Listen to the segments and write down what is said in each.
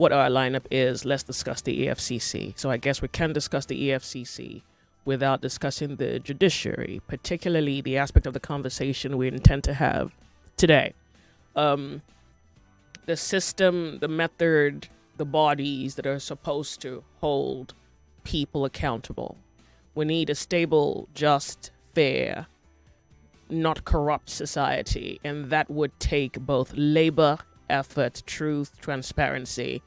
what our lineup is, let's discuss the EFCC. So I guess we can discuss the EFCC without discussing the judiciary, particularly the aspect of the conversation we intend to have today. The system, the method, the bodies that are supposed to hold people accountable. We need a stable, just, fair, not corrupt society, and that would take both labor, effort, truth, transparency.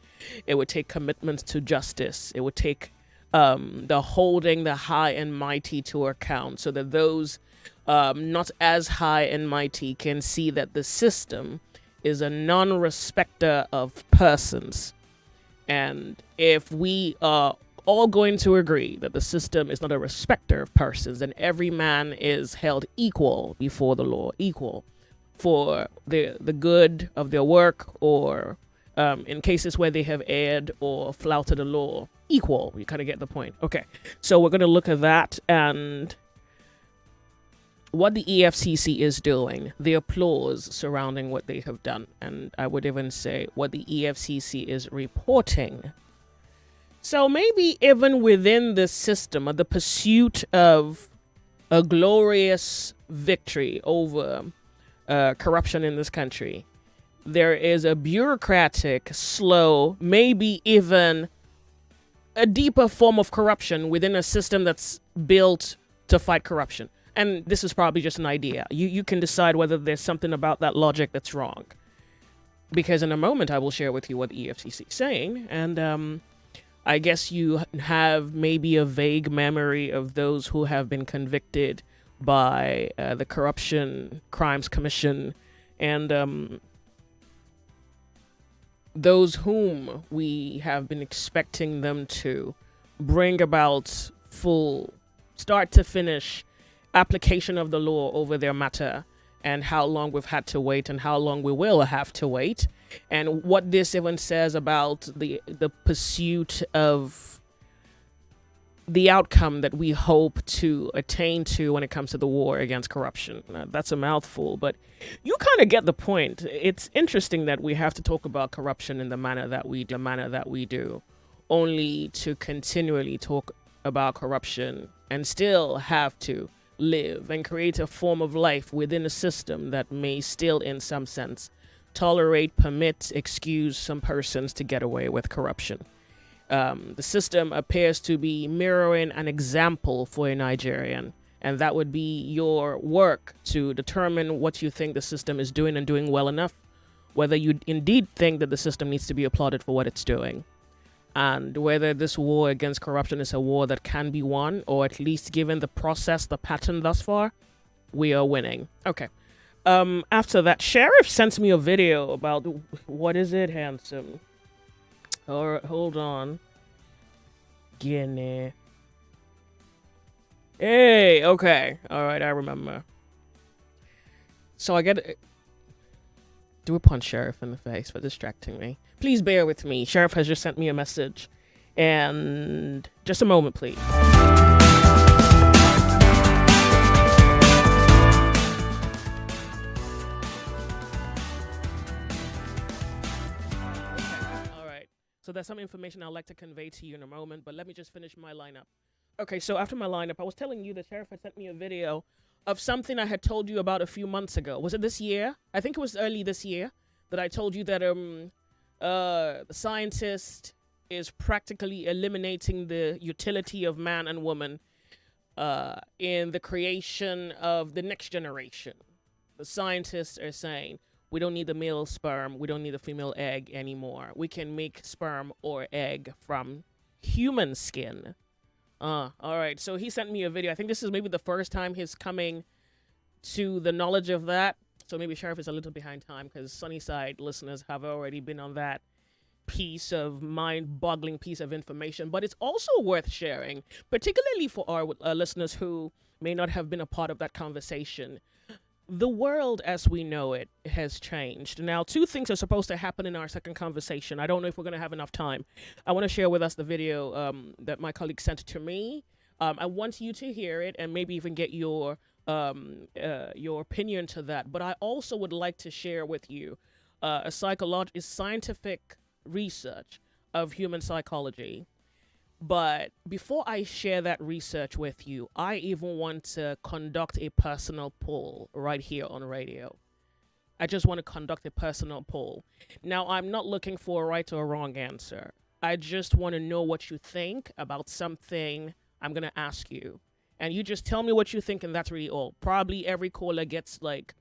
It would take commitment to justice. It would take the holding the high and mighty to account, so that those not as high and mighty can see that the system is a non-respecter of persons. And if we are all going to agree that the system is not a respecter of persons, then every man is held equal before the law, equal for the good of their work, or in cases where they have erred or flouted the law, equal. You kind of get the point. Okay, so we're going to look at that and what the EFCC is doing, the applause surrounding what they have done, and I would even say what the EFCC is reporting. So maybe even within the system, of the pursuit of a glorious victory over corruption in this country, there is a bureaucratic, slow, maybe even a deeper form of corruption within a system that's built to fight corruption. And this is probably just an idea. You can decide whether there's something about that logic that's wrong. Because in a moment, I will share with you what the EFCC is saying. And I guess you have maybe a vague memory of those who have been convicted by the Corruption Crimes Commission, and those whom we have been expecting them to bring about full start to finish application of the law over their matter, and how long we've had to wait and how long we will have to wait, and what this even says about the pursuit of the outcome that we hope to attain to when it comes to the war against corruption. That's a mouthful, but you kind of get the point. It's interesting that we have to talk about corruption in the manner that we do, only to continually talk about corruption and still have to live and create a form of life within a system that may still, in some sense, tolerate, permit, excuse some persons to get away with corruption. The system appears to be mirroring an example for a Nigerian, and that would be your work to determine what you think the system is doing and doing well enough, whether you indeed think that the system needs to be applauded for what it's doing, and whether this war against corruption is a war that can be won, or at least given the process, the pattern thus far, we are winning. Okay. After that, Sheriff sent me a video about, what is it, handsome? All right, hold on. Guinea. Hey, okay. All right, I remember. So I get... Do a punch Sheriff in the face for distracting me. Please bear with me. Sheriff has just sent me a message. And just a moment, please. So there's some information I'd like to convey to you in a moment, but let me just finish my lineup. Okay, so after my lineup, I was telling you the Sheriff had sent me a video of something I had told you about a few months ago. Was it this year? I think it was early this year that I told you that the scientist is practically eliminating the utility of man and woman in the creation of the next generation. The scientists are saying, we don't need the male sperm. We don't need the female egg anymore. We can make sperm or egg from human skin. All right. So he sent me a video. I think this is maybe the first time he's coming to the knowledge of that. So maybe Sheriff is a little behind time, because Sunnyside listeners have already been on that piece of mind-boggling piece of information. But it's also worth sharing, particularly for our listeners who may not have been a part of that conversation. The world as we know it has changed. Now, two things are supposed to happen in our second conversation. I don't know if we're going to have enough time. I want to share with us the video that my colleague sent to me. I want you to hear it and maybe even get your opinion to that. But I also would like to share with you scientific research of human psychology. But before I share that research with you, I even want to conduct a personal poll right here on radio. I just want to conduct a personal poll. Now, I'm not looking for a right or a wrong answer. I just want to know what you think about something I'm going to ask you. And you just tell me what you think, and that's really all. Probably every caller gets like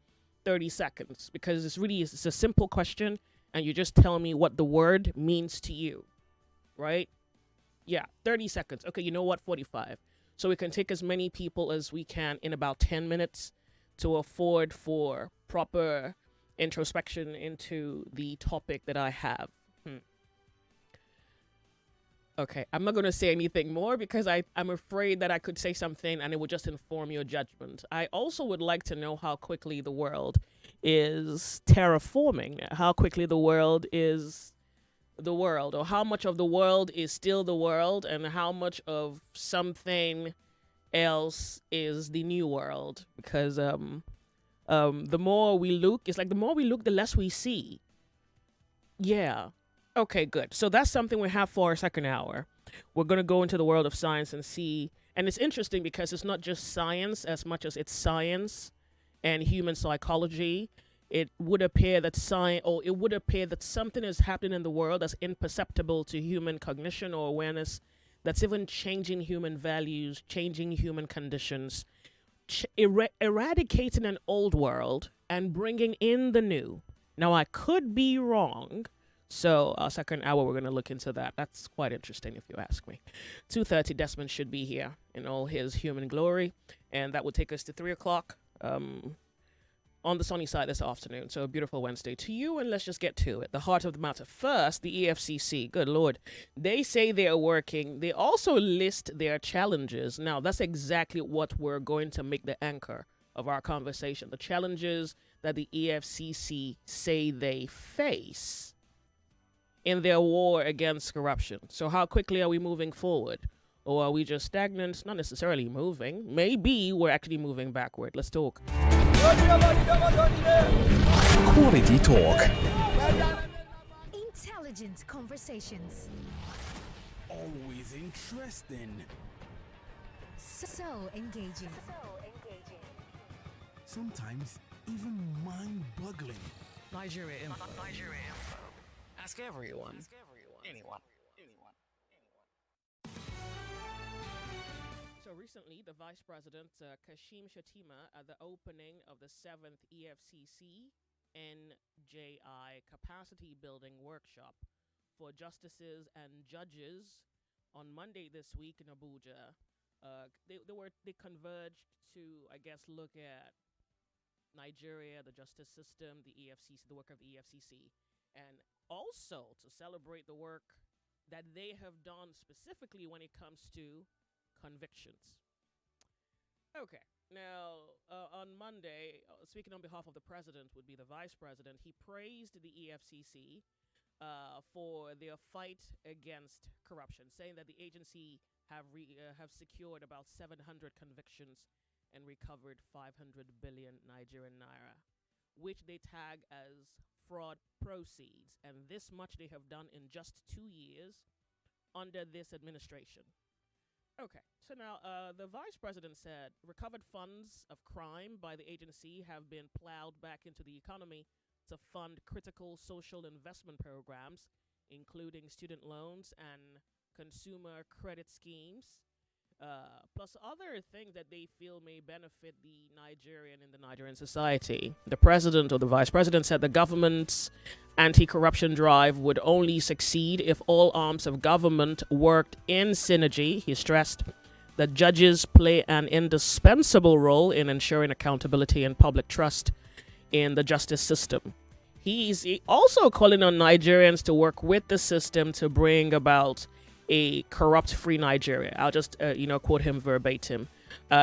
30 seconds because it's a simple question, and you just tell me what the word means to you, right? Yeah, 30 seconds. Okay, you know what? 45. So we can take as many people as we can in about 10 minutes to afford for proper introspection into the topic that I have. Okay, I'm not going to say anything more because I'm afraid that I could say something and it would just inform your judgment. I also would like to know how quickly the world is terraforming, how quickly the world is the world, or how much of the world is still the world and how much of something else is the new world. Because the more we look, it's like the more we look, the less we see. Yeah. Okay, good. So that's something we have for our second hour. We're going to go into the world of science and see. And it's interesting because it's not just science as much as it's science and human psychology. It would appear that something is happening in the world that's imperceptible to human cognition or awareness, that's even changing human values, changing human conditions, eradicating an old world and bringing in the new. Now, I could be wrong. So our second hour, we're going to look into that. That's quite interesting if you ask me. 2:30, Desmond should be here in all his human glory. And that would take us to 3 o'clock on the sunny side this afternoon. So a beautiful Wednesday to you. And let's just get to it. The heart of the matter. First, the EFCC. Good Lord. They say they are working. They also list their challenges. Now, that's exactly what we're going to make the anchor of our conversation. The challenges that the EFCC say they face in their war against corruption. So how quickly are we moving forward? Or are we just stagnant? Not necessarily moving. Maybe we're actually moving backward. Let's talk. Quality talk. Intelligent conversations. Always interesting. So engaging. Sometimes even mind-boggling. Nigeria info. Ask everyone. Anyone. So recently, the Vice President, Kashim Shettima, at the opening of the 7th EFCC NJI Capacity Building Workshop for Justices and Judges on Monday this week in Abuja, they converged to, I guess, look at Nigeria, the justice system, the EFCC, the work of the EFCC, and also to celebrate the work that they have done specifically when it comes to convictions. Okay, now on Monday, speaking on behalf of the president would be the vice president, he praised the EFCC for their fight against corruption, saying that the agency have secured about 700 convictions and recovered 500 billion Nigerian naira, which they tag as fraud proceeds. And this much they have done in just 2 years under this administration. Okay, so now the vice president said recovered funds of crime by the agency have been plowed back into the economy to fund critical social investment programs, including student loans and consumer credit schemes, plus other things that they feel may benefit the Nigerian and the Nigerian society. The president or the vice president said the government's anti-corruption drive would only succeed if all arms of government worked in synergy. He stressed that judges play an indispensable role in ensuring accountability and public trust in the justice system. He's also calling on Nigerians to work with the system to bring about a corrupt-free Nigeria. I'll just, quote him verbatim.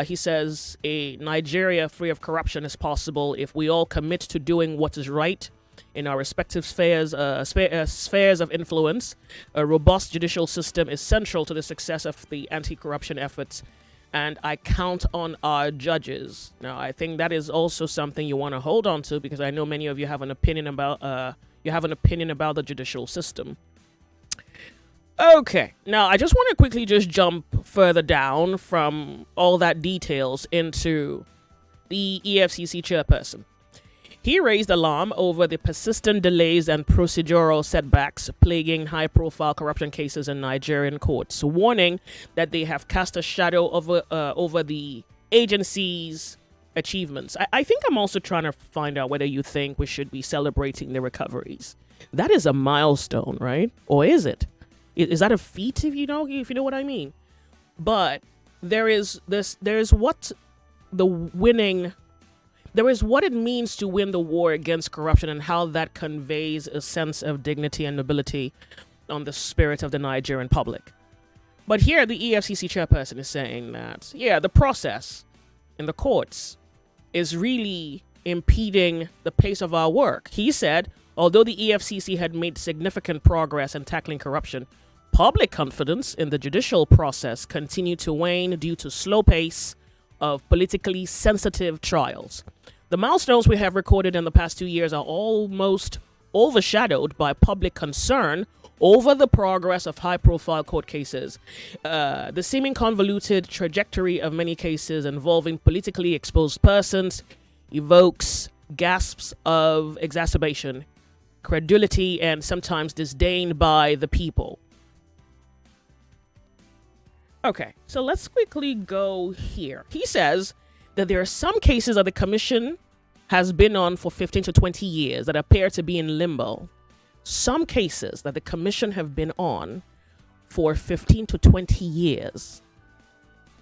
He says, a Nigeria free of corruption is possible if we all commit to doing what is right in our respective spheres of influence. A robust judicial system is central to the success of the anti-corruption efforts, and I count on our judges. Now, I think that is also something you want to hold on to, because I know many of you have an opinion about the judicial system. Okay, now I just want to quickly just jump further down from all that details into the EFCC chairperson. He raised alarm over the persistent delays and procedural setbacks plaguing high-profile corruption cases in Nigerian courts, warning that they have cast a shadow over the agency's achievements. I think I'm also trying to find out whether you think we should be celebrating the recoveries. That is a milestone, right? Or is it? Is that a feat, if you know what I mean? But there is what it means to win the war against corruption and how that conveys a sense of dignity and nobility on the spirit of the Nigerian public. But here the EFCC chairperson is saying that, the process in the courts is really impeding the pace of our work. He said, although the EFCC had made significant progress in tackling corruption, public confidence in the judicial process continued to wane due to slow pace of politically sensitive trials. The milestones we have recorded in the past 2 years are almost overshadowed by public concern over the progress of high-profile court cases. The seeming convoluted trajectory of many cases involving politically exposed persons evokes gasps of exacerbation, credulity, and sometimes disdain by the people. Okay, so let's quickly go here. He says that there are some cases that the commission has been on for 15 to 20 years that appear to be in limbo. Some cases that the commission have been on for 15 to 20 years.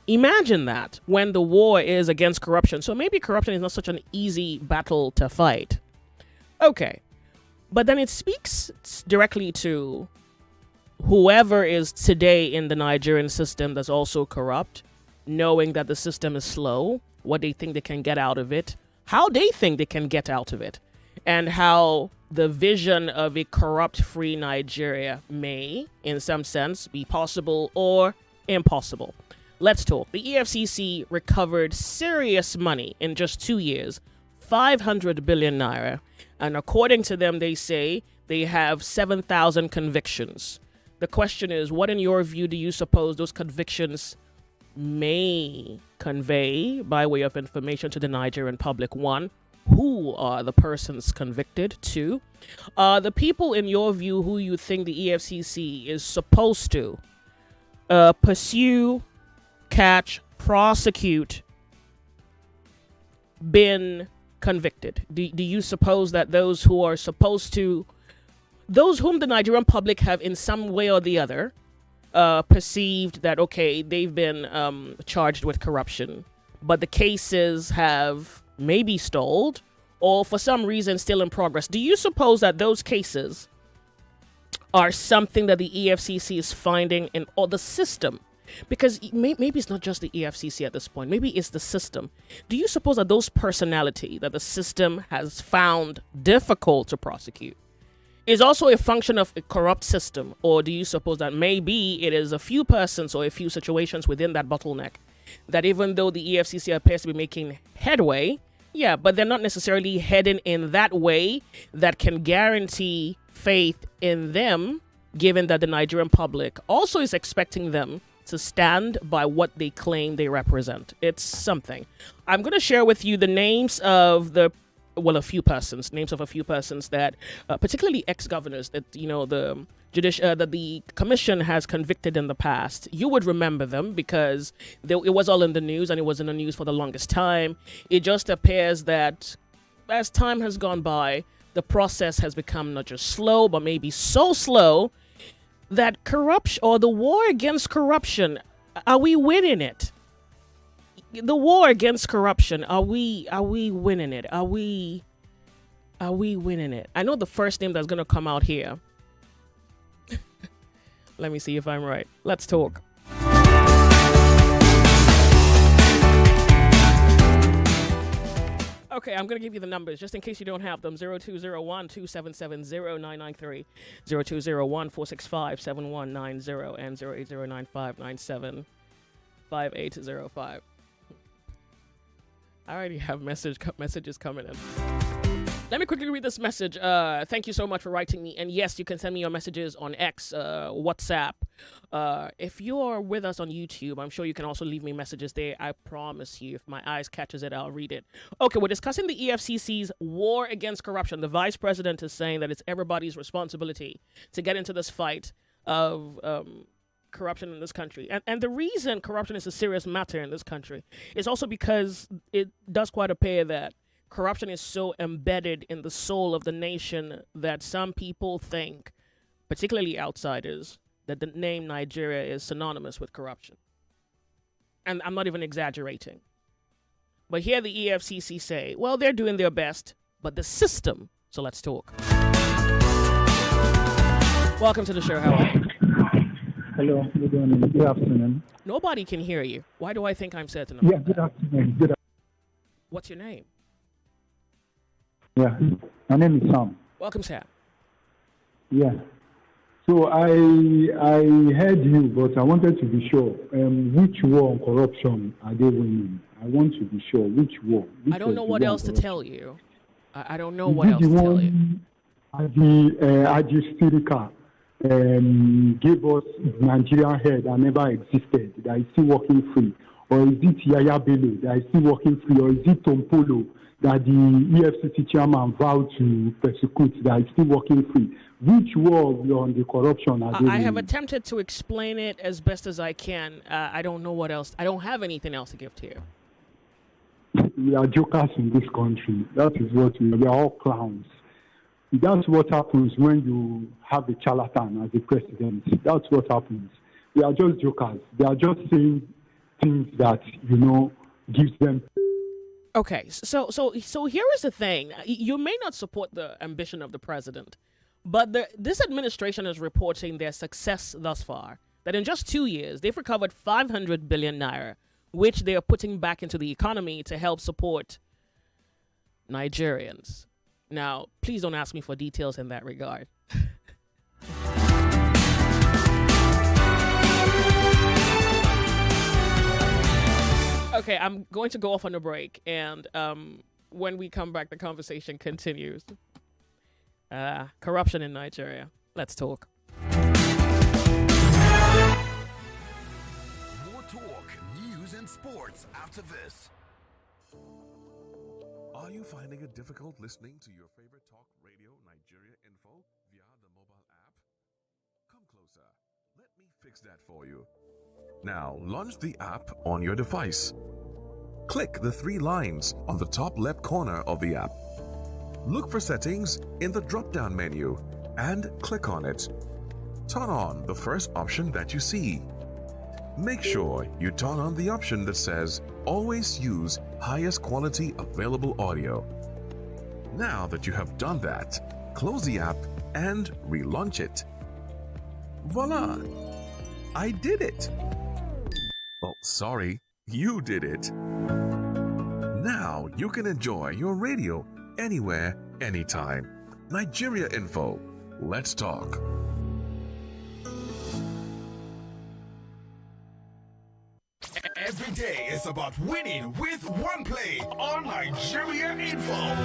Imagine that when the war is against corruption. So maybe corruption is not such an easy battle to fight. Okay, but then it speaks directly to whoever is today in the Nigerian system that's also corrupt, knowing that the system is slow, what they think they can get out of it, how they think they can get out of it, and how the vision of a corrupt-free Nigeria may, in some sense, be possible or impossible. Let's talk. The EFCC recovered serious money in just 2 years, 500 billion naira, and according to them, they say they have 7,000 convictions. The question is, what in your view do you suppose those convictions may convey by way of information to the Nigerian public? One, who are the persons convicted? Two, the people in your view who you think the EFCC is supposed to pursue, catch, prosecute, been convicted. Do you suppose that those who are supposed to, those whom the Nigerian public have in some way or the other perceived that, okay, they've been charged with corruption, but the cases have maybe stalled or for some reason still in progress. Do you suppose that those cases are something that the EFCC is finding in or the system? Because maybe it's not just the EFCC at this point. Maybe it's the system. Do you suppose that those personality that the system has found difficult to prosecute is also a function of a corrupt system? Or do you suppose that maybe it is a few persons or a few situations within that bottleneck that even though the EFCC appears to be making headway, but they're not necessarily heading in that way that can guarantee faith in them, given that the Nigerian public also is expecting them to stand by what they claim they represent? It's something. I'm going to share with you the names of a few persons that, particularly ex-governors, that that the commission has convicted in the past. You would remember them because it was all in the news, and it was in the news for the longest time. It just appears that as time has gone by, the process has become not just slow, but maybe so slow that corruption or the war against corruption, are we winning it? The war against corruption, are we winning it? Are we winning it? I know the first name that's going to come out here. Let me see if I'm right. Let's talk. Okay, I'm going to give you the numbers just in case you don't have them. 0201-277-0993, 0201-465-7190, and 08095975805. I already have messages coming in. Let me quickly read this message. Thank you so much for writing me. And yes, you can send me your messages on X, WhatsApp, If you're with us on YouTube, I'm sure you can also leave me messages there. I promise you, if my eyes catches it, I'll read it. Okay, we're discussing the EFCC's war against corruption. The vice president is saying that it's everybody's responsibility to get into this fight of corruption in this country. And the reason corruption is a serious matter in this country is also because it does quite appear that corruption is so embedded in the soul of the nation that some people think, particularly outsiders, that the name Nigeria is synonymous with corruption. And I'm not even exaggerating. But here the EFCC say, well, they're doing their best, but the system. So let's talk. Welcome to the show. How are you? Hello, good morning. Good afternoon. Nobody can hear you. Why do I think I'm certain of Yeah, that? good afternoon. Good What's your name? Yeah, my name is Sam. Welcome, Sam. Yeah. So I heard you, but I wanted to be sure. Which war on corruption are they winning? I want to be sure. Which war? I don't know what else to tell you. I don't know what else the to tell you. Aji Sirika gave us Nigerian head that never existed, that is still working free? Or is it Yaya Bello that is still working free? Or is it Tompolo that the EFCC chairman vowed to persecute, that is still working free? Which war on the corruption are they I have winning? attempted to explain it as best as I can. I don't know what else. I don't have anything else to give to you. We are jokers in this country. That is what we are. We are all clowns. That's what happens when you have a charlatan as a president. That's what happens. We are just jokers. They are just saying things that, gives them. Okay, so here is the thing. You may not support the ambition of the president, but this administration is reporting their success thus far. That in just 2 years, they've recovered 500 billion naira, which they are putting back into the economy to help support Nigerians. Now, please don't ask me for details in that regard. Okay, I'm going to go off on a break, and when we come back, the conversation continues. Corruption in Nigeria. Let's talk. More talk, news, and sports after this. Are you finding it difficult listening to your favorite talk radio Nigeria info via the mobile app? Come closer. Let me fix that for you. Now, launch the app on your device. Click the 3 lines on the top left corner of the app. Look for settings in the drop-down menu and click on it. Turn on the first option that you see. Make sure you turn on the option that says always use highest quality available audio. Now that you have done that, close the app and relaunch it. Voila! I did it! Oh, sorry, you did it. Now you can enjoy your radio anywhere, anytime. Nigeria Info. Let's talk. Every day is about winning with one play on Nigeria Info.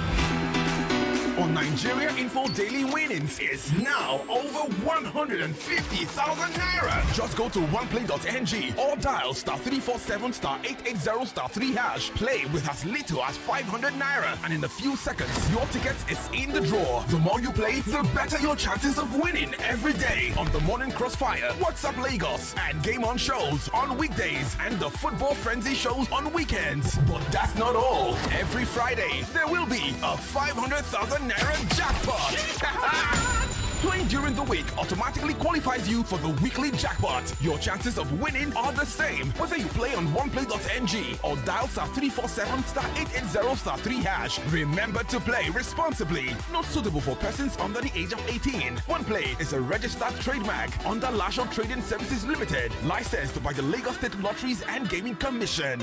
On Nigeria Info, daily winnings is now over 150,000 naira. Just go to oneplay.ng or dial *347 *880 *3 hash. Play with as little as 500 naira, and in a few seconds, your ticket is in the draw. The more you play, the better your chances of winning every day on the Morning Crossfire, WhatsApp Lagos, and Game On shows on weekdays, and the Football Frenzy shows on weekends. But that's not all. Every Friday, there will be a 500,000 naira jackpot. Playing during the week automatically qualifies you for the weekly jackpot. Your chances of winning are the same whether you play on oneplay.ng or dial *347 *880 *3 hash. Remember to play responsibly. Not suitable for persons under the age of 18. OnePlay is a registered trademark under Lasho Trading Services Limited, licensed by the Lagos State Lotteries and Gaming Commission.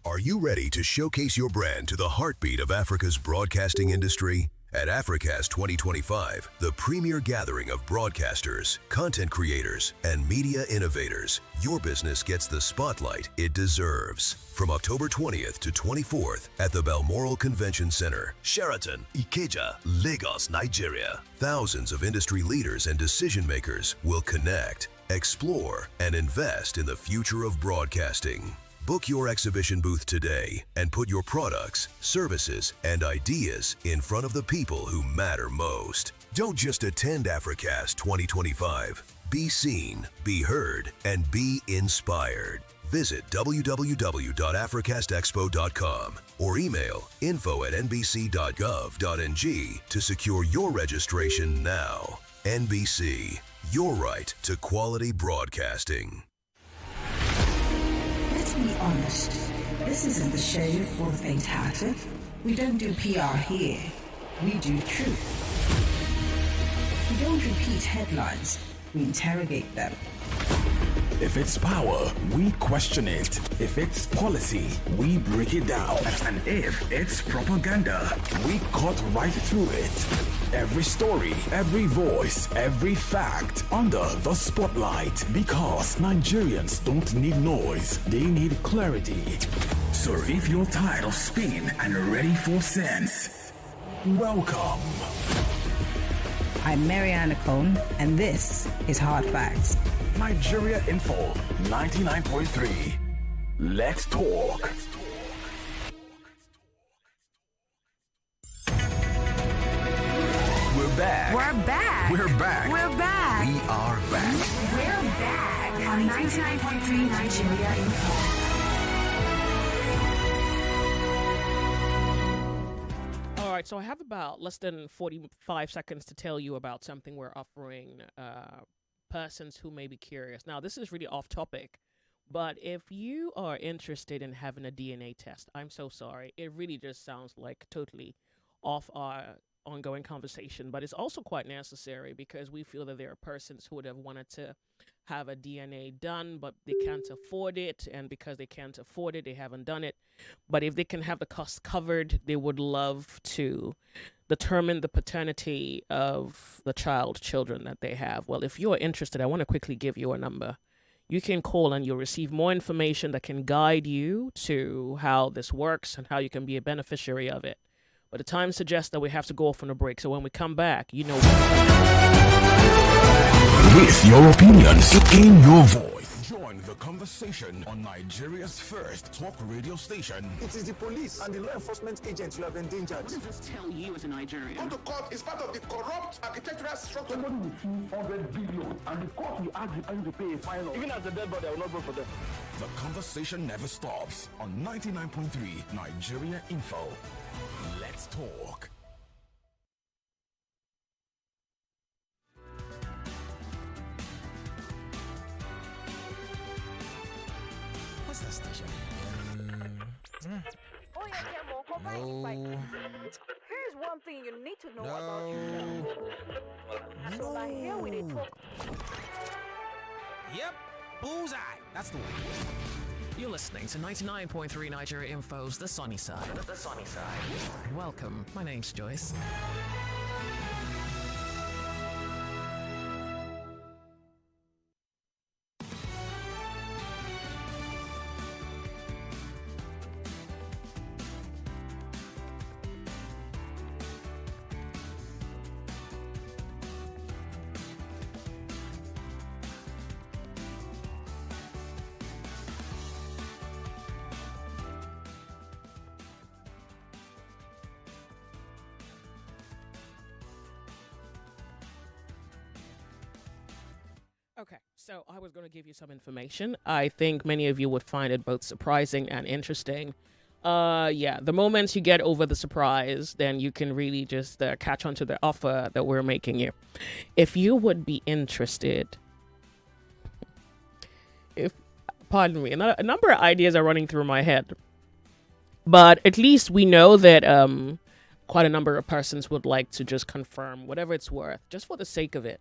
Are you ready to showcase your brand to the heartbeat of Africa's broadcasting industry? At AfriCast 2025, the premier gathering of broadcasters, content creators, and media innovators, your business gets the spotlight it deserves. From October 20th to 24th at the Balmoral Convention Center, Sheraton, Ikeja, Lagos, Nigeria, thousands of industry leaders and decision makers will connect, explore, and invest in the future of broadcasting. Book your exhibition booth today and put your products, services, and ideas in front of the people who matter most. Don't just attend AfriCast 2025. Be seen, be heard, and be inspired. Visit www.africastexpo.com or email info@nbc.gov.ng to secure your registration now. NBC, your right to quality broadcasting. Let's be honest, this isn't the show for the faint-hearted. We don't do PR here. We do truth. We don't repeat headlines. We interrogate them. If it's power, we question it. If it's policy, we break it down. And if it's propaganda, we cut right through it. Every story, every voice, every fact under the spotlight. Because Nigerians don't need noise, they need clarity. So if you're tired of spin and ready for sense, welcome. I'm Mariana Cone, and this is Hard Facts. Nigeria Info 99.3. Let's talk. We're back. We're back. We're back. We're back. We are back. We're back on 99.3 Nigeria Info. All right, so I have about less than 45 seconds to tell you about something we're offering persons who may be curious. Now, this is really off topic, but if you are interested in having a DNA test, I'm so sorry. It really just sounds like totally off our ongoing conversation, but it's also quite necessary because we feel that there are persons who would have wanted to have a DNA done, but they can't afford it, and because they can't afford it, they haven't done it. But if they can have the costs covered, they would love to determine the paternity of the children that they have. Well, if you're interested, I want to quickly give you a number. You can call and you'll receive more information that can guide you to how this works and how you can be a beneficiary of it. But the time suggests that we have to go off on a break. So when we come back, you know. With your opinions in your voice. Join the conversation on Nigeria's first talk radio station. It is the police and the law enforcement agents you have endangered. What does this tell you as a Nigerian? Come to court is part of the corrupt architectural structure. Somebody will see 100 billion and the court will ask the person to pay a fine. Even as a dead body, I will not vote for them. The conversation never stops on 99.3 Nigeria Info. Let's talk. What's that station? Oh yeah, Campbell, come back. Here's one thing you need to know about yourself. So like here we did talk. Yep, bullseye. That's the one. You're listening to 99.3 Nigeria Info's The Sunny Side. The Sunny Side. Welcome. My name's Joyce. Okay, so I was going to give you some information. I think many of you would find it both surprising and interesting. Yeah, the moment you get over the surprise, then you can really just catch on to the offer that we're making you. If you would be interested, pardon me, a number of ideas are running through my head, but at least we know that quite a number of persons would like to just confirm whatever it's worth, just for the sake of it.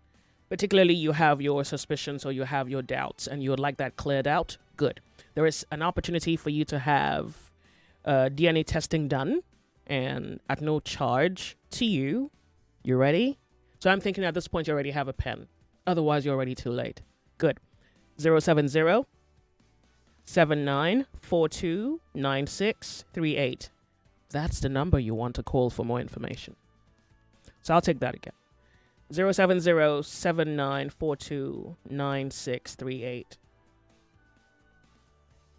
Particularly, you have your suspicions or you have your doubts and you would like that cleared out. Good. There is an opportunity for you to have DNA testing done and at no charge to you. You ready? So I'm thinking at this point you already have a pen. Otherwise, you're already too late. Good. 070 7942 9638. That's the number you want to call for more information. So I'll take that again. 070 7942 9638.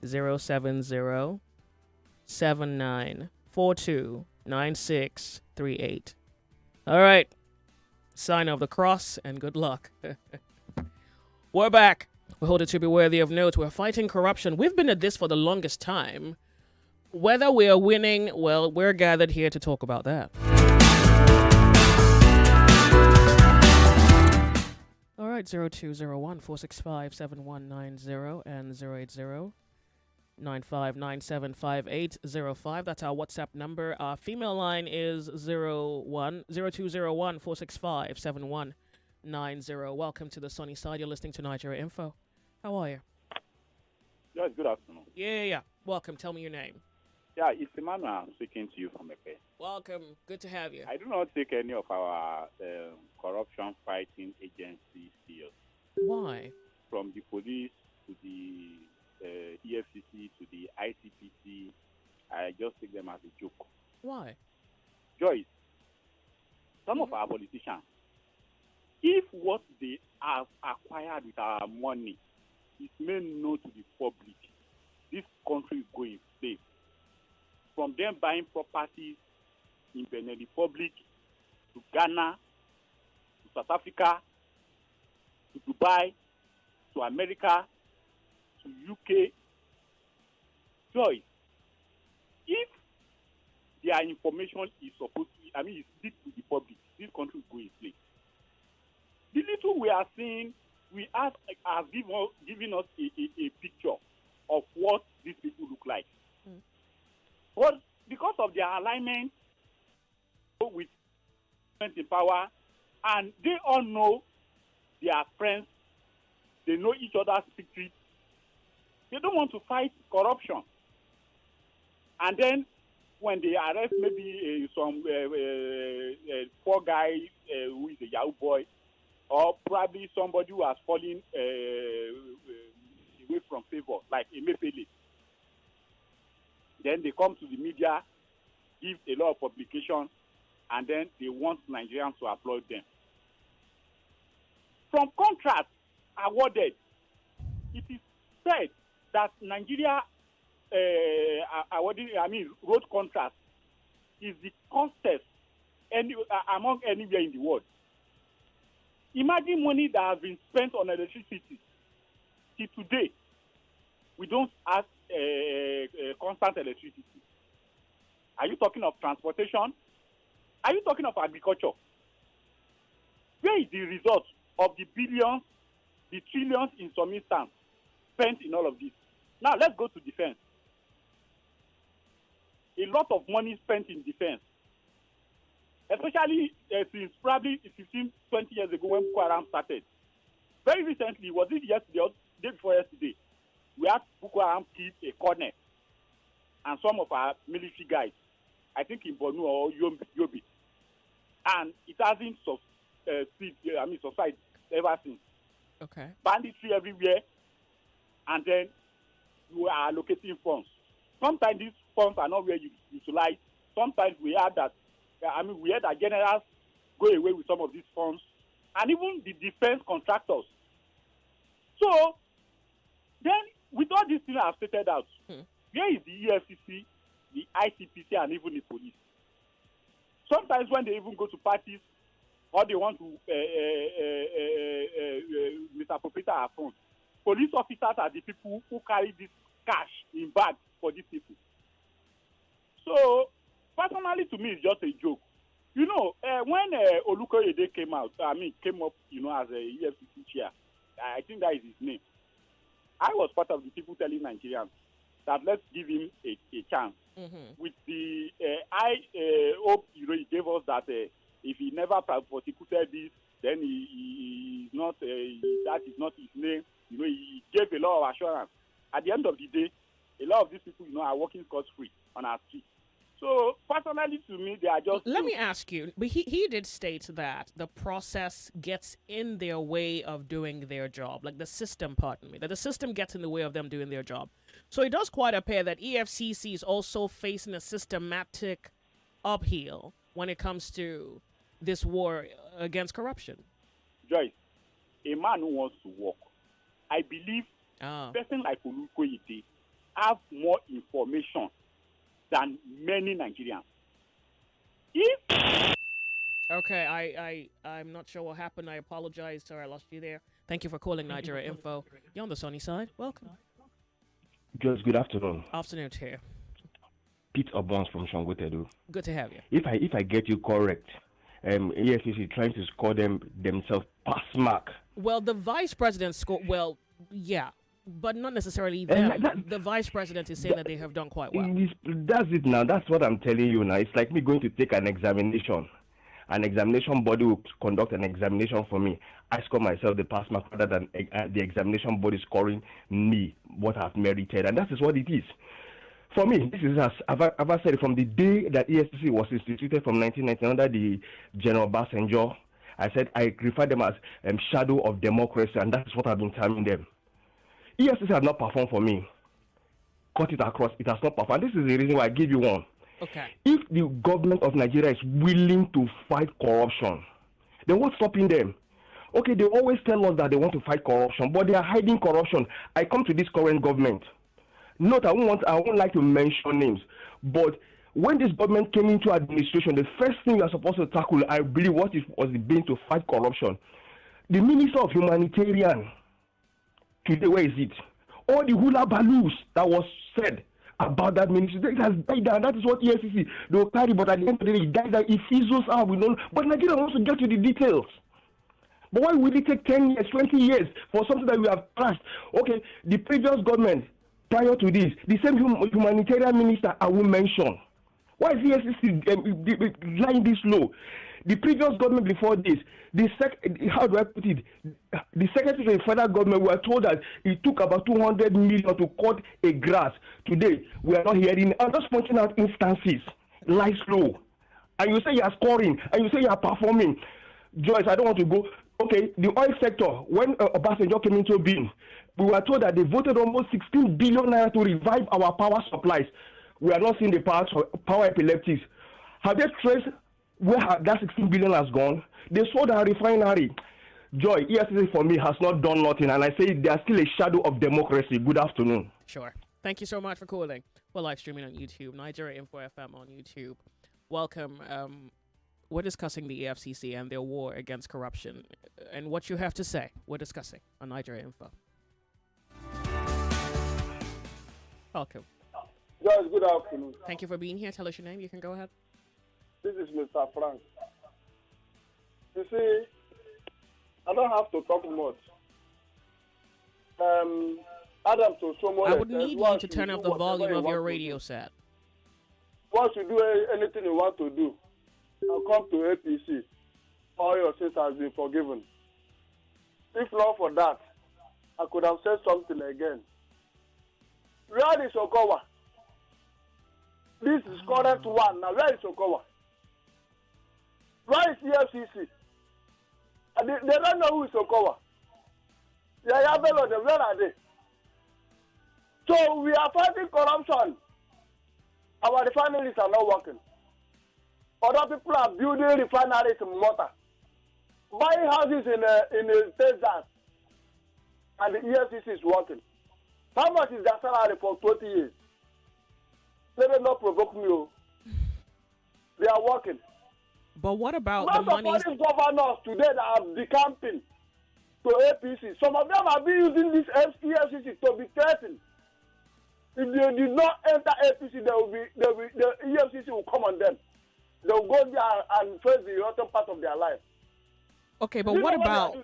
070 7942 9638. All right. Sign of the cross and good luck. We're back. We hold it to be worthy of note. We're fighting corruption. We've been at this for the longest time. Whether we are winning, well, we're gathered here to talk about that. All right, 0201 465 7190 and 080 95975805. That's our WhatsApp number. Our female line is 0201 465 7190. Welcome to the sunny side. You're listening to Nigeria Info. How are you? Yes, good afternoon. Yeah. Welcome. Tell me your name. Yeah, it's Emmanuel. I'm speaking to you from Epe. Welcome. Good to have you. I do not take any of our corruption fighting agencies serious. Why? From the police to the EFCC to the ICPC, I just take them as a joke. Why? Joyce, some of our politicians, if what they have acquired with our money is made known to the public, this country is going safe. From them buying properties in Benin Republic, to Ghana, to South Africa, to Dubai, to America, to UK. Joyce, if their information is supposed to, is leaked to the public, this country is going safe. The little we are seeing, we have given us a picture of what these people look like. But because of their alignment with in power, and they all know their friends, they know each other's secrets, they don't want to fight corruption. And then when they arrest maybe some poor guy who is a Yahoo boy, or probably somebody who has fallen away from favor, like Emefiele, then they come to the media, give a lot of publication, and then they want Nigerians to applaud them. From contracts awarded, it is said that Nigeria road contracts is the costest among anywhere in the world. Imagine money that has been spent on electricity. Till today, we don't have constant electricity. Are you talking of transportation? Are you talking of agriculture? Where is the result of the billions, the trillions in some instance spent in all of this? Now let's go to defense. A lot of money spent in defense, especially since probably 15, 20 years ago when Boko Haram started. Very recently, was it yesterday or day before yesterday, we had Boko Haram kill a colonel and some of our military guys, I think in Borno or Yobe. And it hasn't subsided ever since. Okay. Banditry everywhere, and then you are allocating funds. Sometimes these funds are not well utilized. Sometimes we heard that generals go away with some of these funds, and even the defense contractors. So then, with all these things I've stated out, where is the EFCC, the ICPC, and even the police? Sometimes when they even go to parties, or they want to misappropriate our funds, police officers are the people who carry this cash in bags for these people. So, personally, to me, it's just a joke. You know, when Olukoyede came up, as a EFCC chair, I think that is his name. I was part of the people telling Nigerians that let's give him a chance. With the, I hope, he gave us that if he never prosecuted this, then he is not, that is not his name. He gave a lot of assurance. At the end of the day, a lot of these people, are working scot-free on our street. So personally, to me, they are just. Let me ask you, but he did state that the process gets in their way of doing their job, like the system, pardon me, that the system gets in the way of them doing their job. So it does quite appear that EFCC is also facing a systematic uphill when it comes to this war against corruption. Joyce, a man who wants to work, I believe, person like Olukoyede have more information than many Nigerians. Okay, I'm not sure what happened. I apologize. Sorry, I lost you there. Thank you for calling Nigeria Info. You're on the sunny side. Welcome. Just good afternoon. Afternoon to you. Pete Obons from Shangotedu. Good to have you. If I get you correct, EFCC trying to score themselves pass mark. Well, the vice president scored. Well, yeah. But not necessarily them. The vice president is saying that they have done quite well. That's it now. That's what I'm telling you now. It's like me going to take an examination. An examination body will conduct an examination for me. I score myself the pass mark rather than the examination body scoring me what I've merited. And that is what it is. For me, this is, as I've said, from the day that EFCC was instituted from 1990 under the General Basenjo, I said I refer them as shadow of democracy, and that is what I've been telling them. EFCC has not performed for me. Cut it across, it has not performed. This is the reason why I give you one. Okay. If the government of Nigeria is willing to fight corruption, then what's stopping them? Okay, they always tell us that they want to fight corruption, but they are hiding corruption. I come to this current government. Note, I won't like to mention names, but when this government came into administration, the first thing you are supposed to tackle, I believe, was being to fight corruption. The Minister of Humanitarian, today, where is it? All the hula balloons that was said about that ministry, it has died down. That is what EFCC they will carry, but at the end of the day, it died down. It fizzles out. We don't. But Nigeria wants to get to the details. But why will it take 10 years, 20 years for something that we have trashed? Okay, the previous government, prior to this, the same humanitarian minister I will mention. Why is EFCC lying this low? The previous government before this, how do I put it? The secretary of the federal government were told that it took about 200 million to cut a grass. Today, we are not hearing. I'm just pointing out instances. Lies low. And you say you are scoring, and you say you are performing. Joyce, I don't want to go. Okay, the oil sector, when Obasanjo came into being, we were told that they voted almost 16 billion naira to revive our power supplies. We are not seeing the power epileptics. Have they traced where that 16 billion has gone? They sold our refinery. Joy, EFCC for me has not done nothing, and I say they are still a shadow of democracy. Good afternoon. Sure. Thank you so much for calling. We're live streaming on YouTube, Nigeria Info FM on YouTube. Welcome. We're discussing the EFCC and their war against corruption, and what you have to say. We're discussing on Nigeria Info. Welcome. Guys, good afternoon. Thank you for being here. Tell us your name. You can go ahead. This is Mr. Frank. You see, I don't have to talk much. Adam to someone. I would need you to turn up the volume of your radio set. Once you do anything you want to do, I'll come to APC. All your sins has been forgiven. If not for that, I could have said something again. Where is Okowa? This is current one. Now, where is Okowa? Where is EFCC? They don't know who is Okowa. Yaya Bello, where are they? So we are fighting corruption. Our refineries are not working. Other people are building refineries in Malta, buying houses in Texas, and the EFCC is working. How much is their salary for 20 years? Let them not provoke me. They are working. But what about most the money? Most of these governors today that are decamping to APC, some of them have been using this EFCC to be threatened. If they did not enter APC, the EFCC will come on them. They will go there and face the rotten part of their life. Okay, but what about...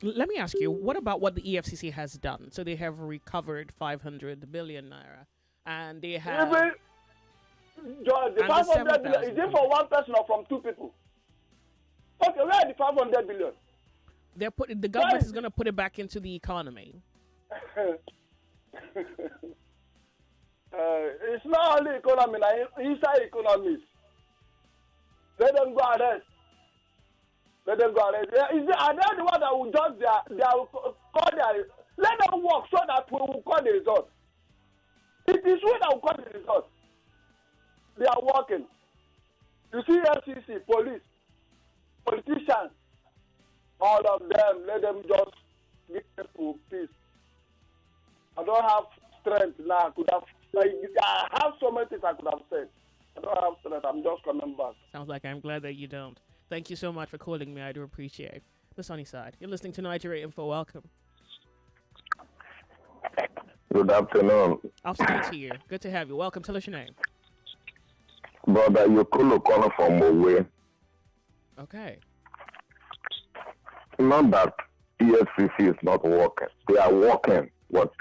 Let me ask you, what about what the EFCC has done? So they have recovered 500 billion naira, and they have... The 500 billion, is it for one person or from two people? Okay, where are the 500 billion? The government is going to put it back into the economy. It's not only economy, inside economies. Let them go arrest. Let them go arrest. Are they the one that will judge call their... Let them work so that we will call the result. It is we that will call the result. They are working. You see FCC, police, politicians, all of them, let them just give people peace. I don't have strength now. I have so many things I could have said. I don't have strength. I'm just coming back. Sounds like I'm glad that you don't. Thank you so much for calling me. I do appreciate the sunny side. You're listening to Nigeria Info. Welcome. Good afternoon. Afternoon to you. Good to have you. Welcome. Tell us your name. Brother Yokolo Kono from Owe. Okay. Not that EFCC is not working. They are working, but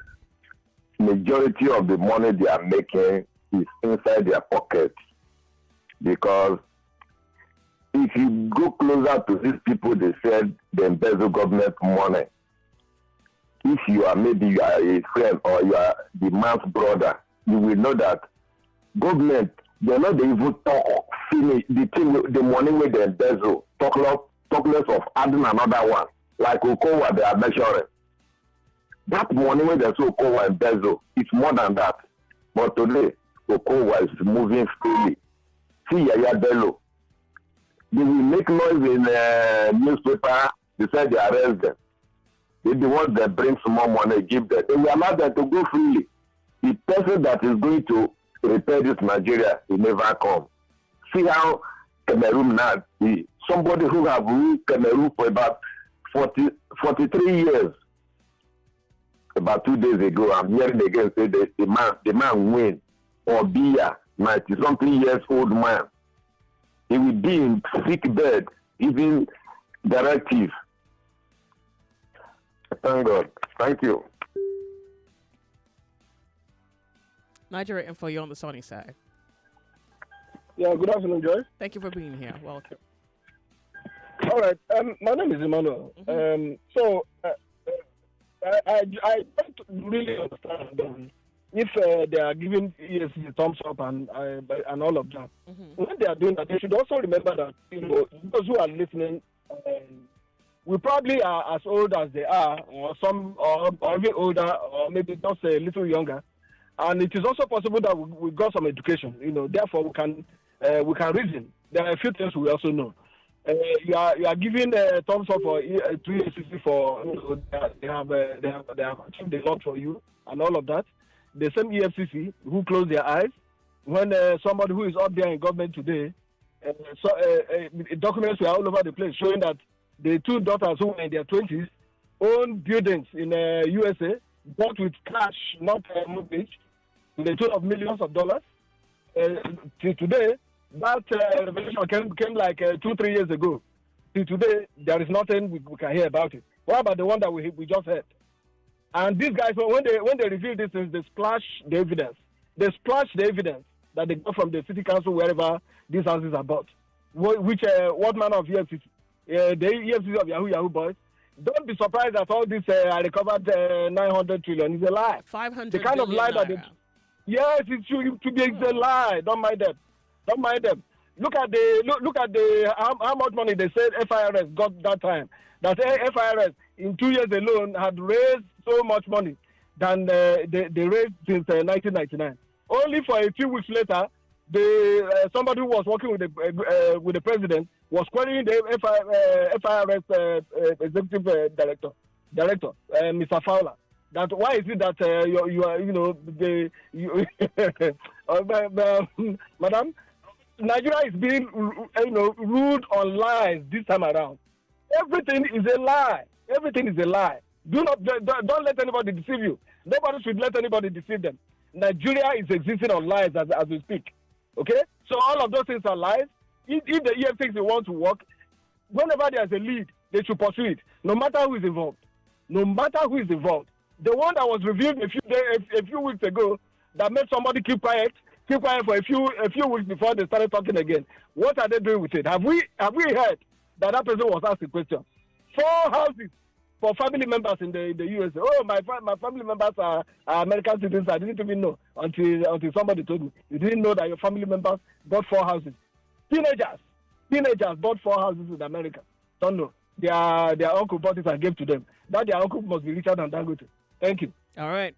majority of the money they are making is inside their pockets. Because if you go closer to these people, they said they embezzle government money. If you are a friend or you are the man's brother, you will know that government, they're not even talk finish the money where they embezzle. Talk less of adding another one. Like Okowa, they are measuring. That money where they say Okowa embezzle, it's more than that. But today, Okowa is moving freely. See Yaya Bello. They will make noise in newspaper. They say they arrest them. If they want to bring some more money, give them. They will allow them to go freely. The person that is going to repair this Nigeria will never come. See how Cameroon now is. Somebody who have ruled Cameroon for about 43 years. About 2 days ago, I'm hearing again say the man win. Or be a 90-something years old man. He will be in sick bed, giving directive. Thank God. Thank you. Nigeria Info, you're on the sunny side. Yeah, good afternoon, Joy. Thank you for being here. Welcome. All right. My name is Emmanuel. I don't really understand if they are giving EFCC thumbs up and all of that. When they are doing that, they should also remember that those who are listening, we probably are as old as they are, or even older, or maybe just a little younger. And it is also possible that we got some education. Therefore we can reason. There are a few things we also know. You are giving thumbs up for EFCC for they have achieved a lot for you and all of that. The same EFCC who close their eyes when somebody who is up there in government today, documents were all over the place showing that the two daughters who were in their 20s own buildings in USA, bought with cash, not mortgage, in the tune of millions of dollars. Till today, that revelation came like 2-3 years ago. Till today, there is nothing we can hear about it. What about the one that we just heard? And these guys, when they reveal these things, they splash the evidence. They splash the evidence that they got from the city council wherever these houses are bought. What manner of EFCC? The EFCC of Yahoo boys. Don't be surprised that all this I recovered 900 trillion is a lie. 500 the kind of lie that they, yes, it should be a lie. Don't mind them. Don't mind them. Look at the how much money they said FIRS got that time. That FIRS in 2 years alone had raised so much money than they raised since 1999. Only for a few weeks later, somebody who was working with the president was querying the FIRS executive director, Mr. Fowler. That why is it that Madam, Nigeria is being ruled on lies this time around. Everything is a lie. Everything is a lie. Don't let anybody deceive you. Nobody should let anybody deceive them. Nigeria is existing on lies as we speak. Okay? So all of those things are lies. If the EFCC want to work, whenever there's a lead, they should pursue it, no matter who is involved. No matter who is involved. The one that was revealed a few weeks ago that made somebody keep quiet for a few weeks before they started talking again. What are they doing with it? Have we heard that person was asked a question? 4 houses for family members in the USA. Oh, my family members are American citizens. I didn't even know until somebody told me. You didn't know that your family members bought 4 houses. Teenagers bought 4 houses in America. Don't know. Their uncle bought it and gave to them. That their uncle must be richer than Dangote. Thank you. All right.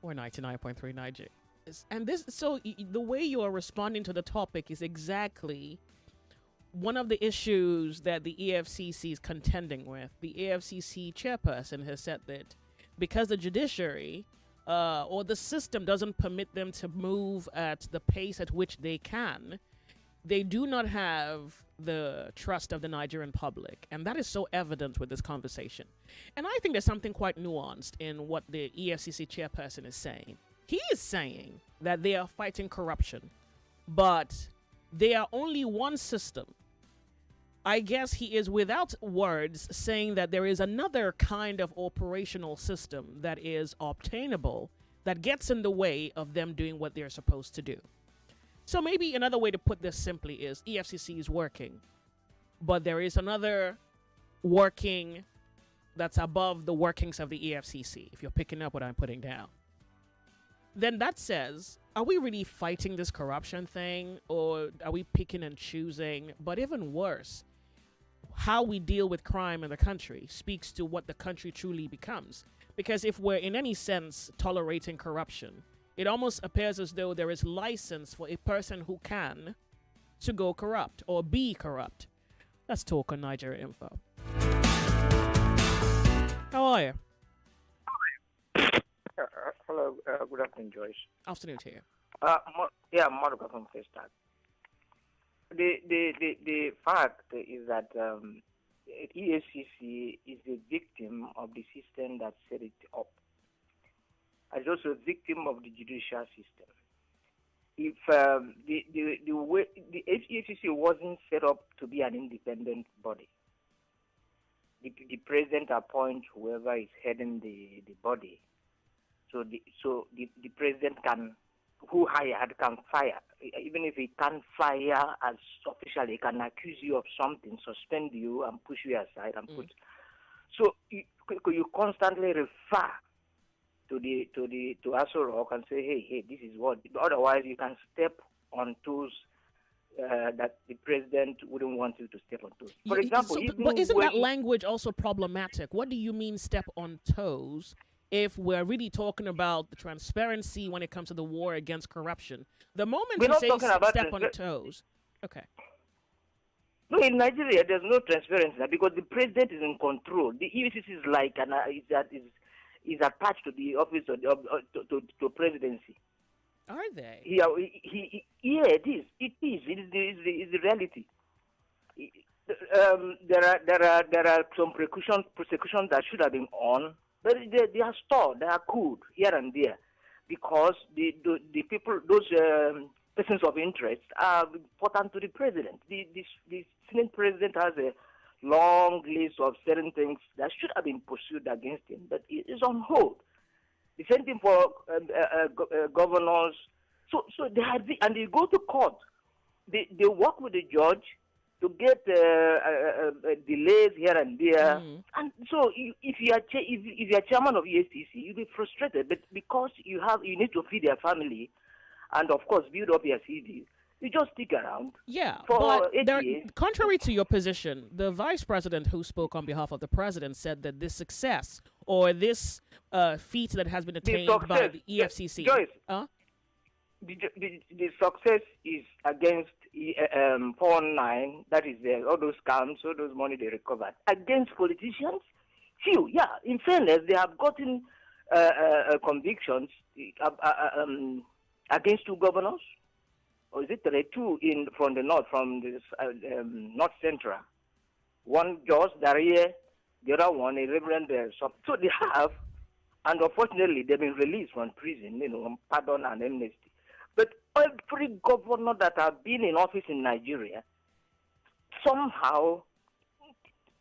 Or 99.3 Niger. And the way you are responding to the topic is exactly one of the issues that the EFCC is contending with. The EFCC chairperson has said that because the judiciary or the system doesn't permit them to move at the pace at which they can, they do not have the trust of the Nigerian public. And that is so evident with this conversation. And I think there's something quite nuanced in what the EFCC chairperson is saying. He is saying that they are fighting corruption, but they are only one system. I guess he is without words saying that there is another kind of operational system that is obtainable that gets in the way of them doing what they're supposed to do. So maybe another way to put this simply is EFCC is working, but there is another working that's above the workings of the EFCC, if you're picking up what I'm putting down. Then that says, are we really fighting this corruption thing, or are we picking and choosing? But even worse, how we deal with crime in the country speaks to what the country truly becomes. Because if we're in any sense tolerating corruption, it almost appears as though there is license for a person who can to go corrupt or be corrupt. Let's talk on Nigeria Info. How are you? Hello, good afternoon, Joyce. Afternoon to you. Monica from Festac. The fact is that EFCC is a victim of the system that set it up. It's also a victim of the judicial system. If the way the EFCC wasn't set up to be an independent body, the president appoints whoever is heading the body. So the president who hired can fire. Even if he can't fire as officially, he can accuse you of something, suspend you, and push you aside and put. So you constantly refer to Aso Rock and say, hey, this is what. Otherwise, you can step on toes that the president wouldn't want you to step on toes. For example, but isn't that language also problematic? What do you mean step on toes? If we're really talking about the transparency when it comes to the war against corruption, the moment you say step on toes, okay. No, in Nigeria there's no transparency because the president is in control. The EFCC is like is attached to the office of to presidency. Are they? Yeah, it is. It is the reality. There are some prosecutions that should have been on. But they are stored, they are cooled here and there, because the people, those persons of interest, are important to the president. The Senate president has a long list of certain things that should have been pursued against him, but it is on hold. The same thing for governors. So they have, and they go to court. They work with the judge to get delays here and there, and so if you are chairman of EFCC, you'll be frustrated. But because you need to feed your family, and of course build up your CV, you just stick around. Yeah, for but contrary to your position, the vice president who spoke on behalf of the president said that this success or this feat that has been attained by the EFCC, Joyce, the success is against 419, that is all those scams, all those money they recovered. Against politicians, few. Yeah, in fairness, they have gotten convictions against 2 governors, or is it 2 from the north, from the north central. One Jos Darie, the other one a Reverend. So they have, and unfortunately they've been released from prison, on pardon and amnesty. But every governor that have been in office in Nigeria somehow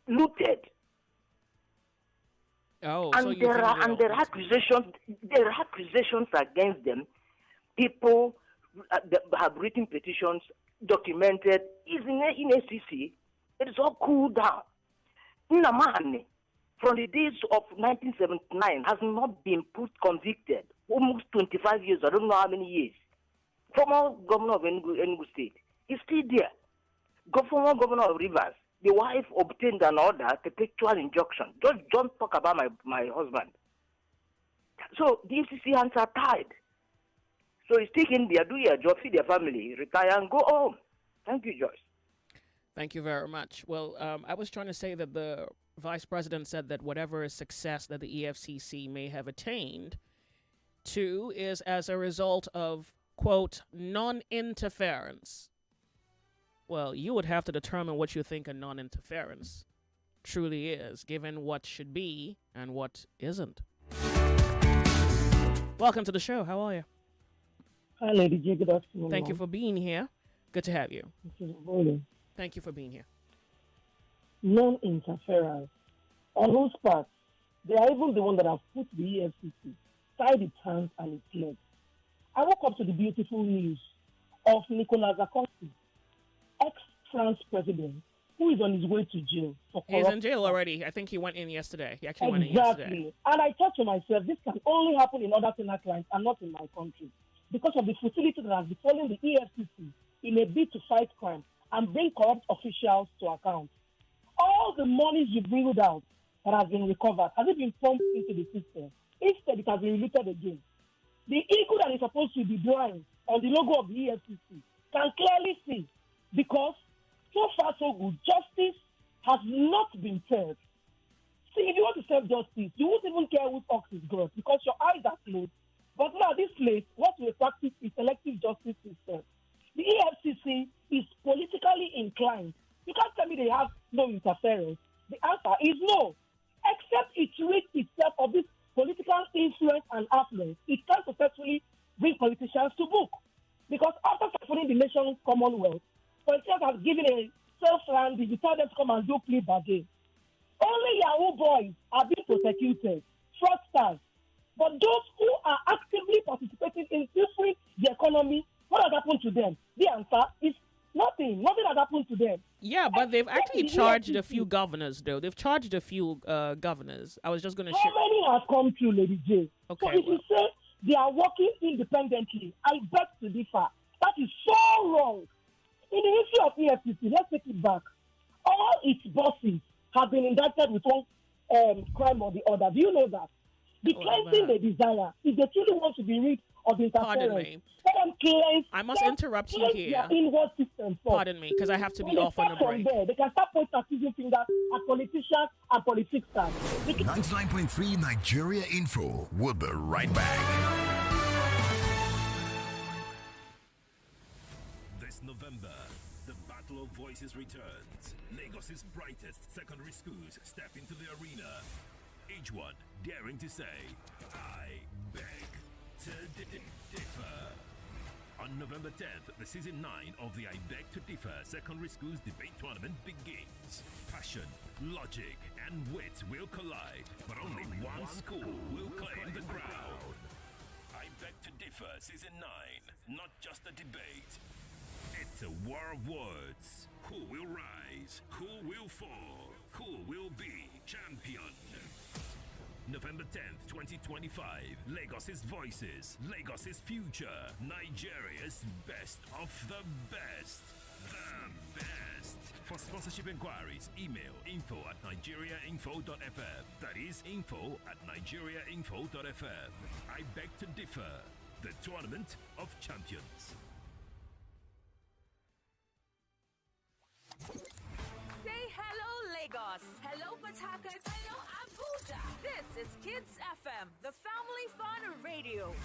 looted. Oh, and so there are accusations against them. People that have written petitions, documented. Is in SEC. It is all cooled down. Nnamani, from the days of 1979, has not been convicted. Almost 25 years, I don't know how many years. Former governor of Enugu State is still there. Former governor of Rivers, the wife obtained an order, perpetual injunction. Just don't talk about my husband. So the FCC hands are tied. So it's taking their do your job, feed their family, retire and go home. Thank you, Joyce. Thank you very much. Well, I was trying to say that the vice president said that whatever success that the EFCC may have attained to is as a result of, quote, non-interference. Well, you would have to determine what you think a non-interference truly is, given what should be and what isn't. Welcome to the show. How are you? Hi, Lady J. Good afternoon. Thank you for being here. Good to have you. Thank you for being here. Non-interference. On whose part? They are even the one that have put the EFCC, tied its hands and its legs. I woke up to the beautiful news of Nicolas Sarkozy, ex-France president, who is on his way to jail for corruption. He's in jail already. I think he went in yesterday. He actually went in Exactly. yesterday. And I thought to myself, this can only happen in other penal crimes and not in my country, because of the futility that has befallen the EFCC in a bid to fight crime and bring corrupt officials to account. All the monies you've wriggled out that has been recovered, has it been pumped into the system? Instead, it has been remitted again. The eagle that is supposed to be blind on the logo of the EFCC can clearly see, because so far so good, justice has not been served. See, if you want to serve justice, you won't even care whose ox is God, because your eyes are closed. But now this place, what we practice is selective justice system. The EFCC is politically inclined. You can't tell me they have no interference. The answer is no. Except it rids itself of this political influence and affluence, it can successfully bring politicians to book. Because after suffering the nation's commonwealth, politicians have given a self-land, you tell them to come and do plea bargain. Only Yahoo boys are being prosecuted, fraudsters. But those who are actively participating in filtering the economy, what has happened to them? The answer is nothing. Nothing has happened to them. Yeah, but they've actually charged a few governors, though. They've charged a few governors. I was just going to share. How many have come through, Lady J? Okay, so if you say they are working independently, I beg to differ. That is so wrong. In the history of EFCC, let's take it back. All its bosses have been indicted with one crime or the other. Do you know that? The cleansing they desire, if they truly want to be rid of interference, Pardon me. let them cleanse. I must interrupt you here. Their inward system first. Pardon me, because I have to be When off they on a start break. from there, they can start pointing accusing fingers at politicians and politics. 99.3 Nigeria Info. We'll be right back. This November, the Battle of Voices returns. Lagos's brightest secondary schools step into the arena. Each one daring to say, I beg to differ. On November 10th, the season 9 of the I Beg to Differ Secondary Schools Debate Tournament begins. Passion, logic, and wit will collide, but only one school will claim the crown. I Beg to Differ Season 9, not just a debate. It's a war of words. Who will rise? Who will fall? Who will be champion? November 10th, 2025. Lagos's voices. Lagos's future. Nigeria's best of the best. The best. For sponsorship inquiries, email info@nigeriainfo.fm. That is info@nigeriainfo.fm. I Beg to Differ. The Tournament of Champions. Say hello, Lagos. Hello, Port Harcourt. Hello, Abuja. This is Kids FM, the family fun radio.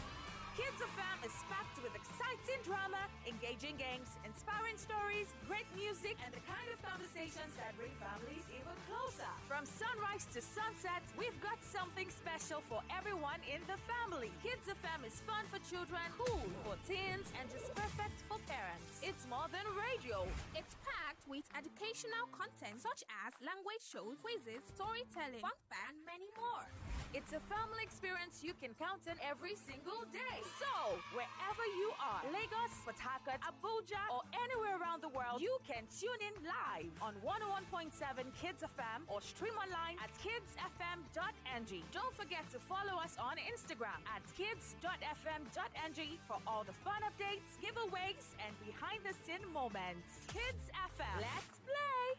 Kids FM is packed with exciting drama, engaging games, inspiring stories, great music, and the kind of conversations that bring families even closer. From sunrise to sunset, we've got something special for everyone in the family. Kids FM is fun for children, cool for teens, and just perfect for parents. It's more than radio. It's packed packed with educational content such as language shows, quizzes, storytelling, fun fact, and many more. It's a family experience you can count on every single day. So, wherever you are, Lagos, Port Harcourt, Abuja, or anywhere around the world, you can tune in live on 101.7 Kids FM or stream online at kidsfm.ng. Don't forget to follow us on Instagram at kids.fm.ng for all the fun updates, giveaways, and behind-the-scene moments. Kids FM, let's play!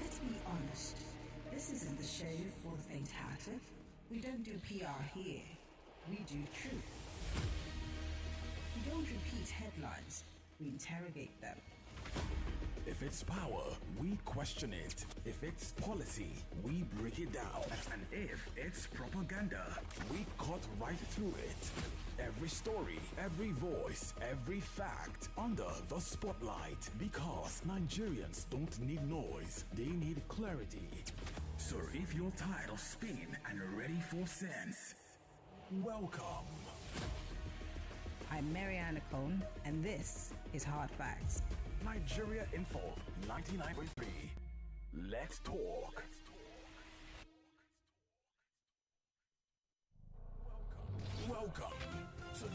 Let's be honest, this isn't the show for the faint-hearted. We don't do PR here. We do truth. We don't repeat headlines. We interrogate them. If it's power, we question it. If it's policy, we break it down. And if it's propaganda, we cut right through it. Every story, every voice, every fact under the spotlight. Because Nigerians don't need noise, they need clarity. So if you're tired of spin and ready for sense, welcome. I'm Mariana Cone, and this is Hard Facts. Nigeria Info 99.3. Let's talk. Welcome to 99.3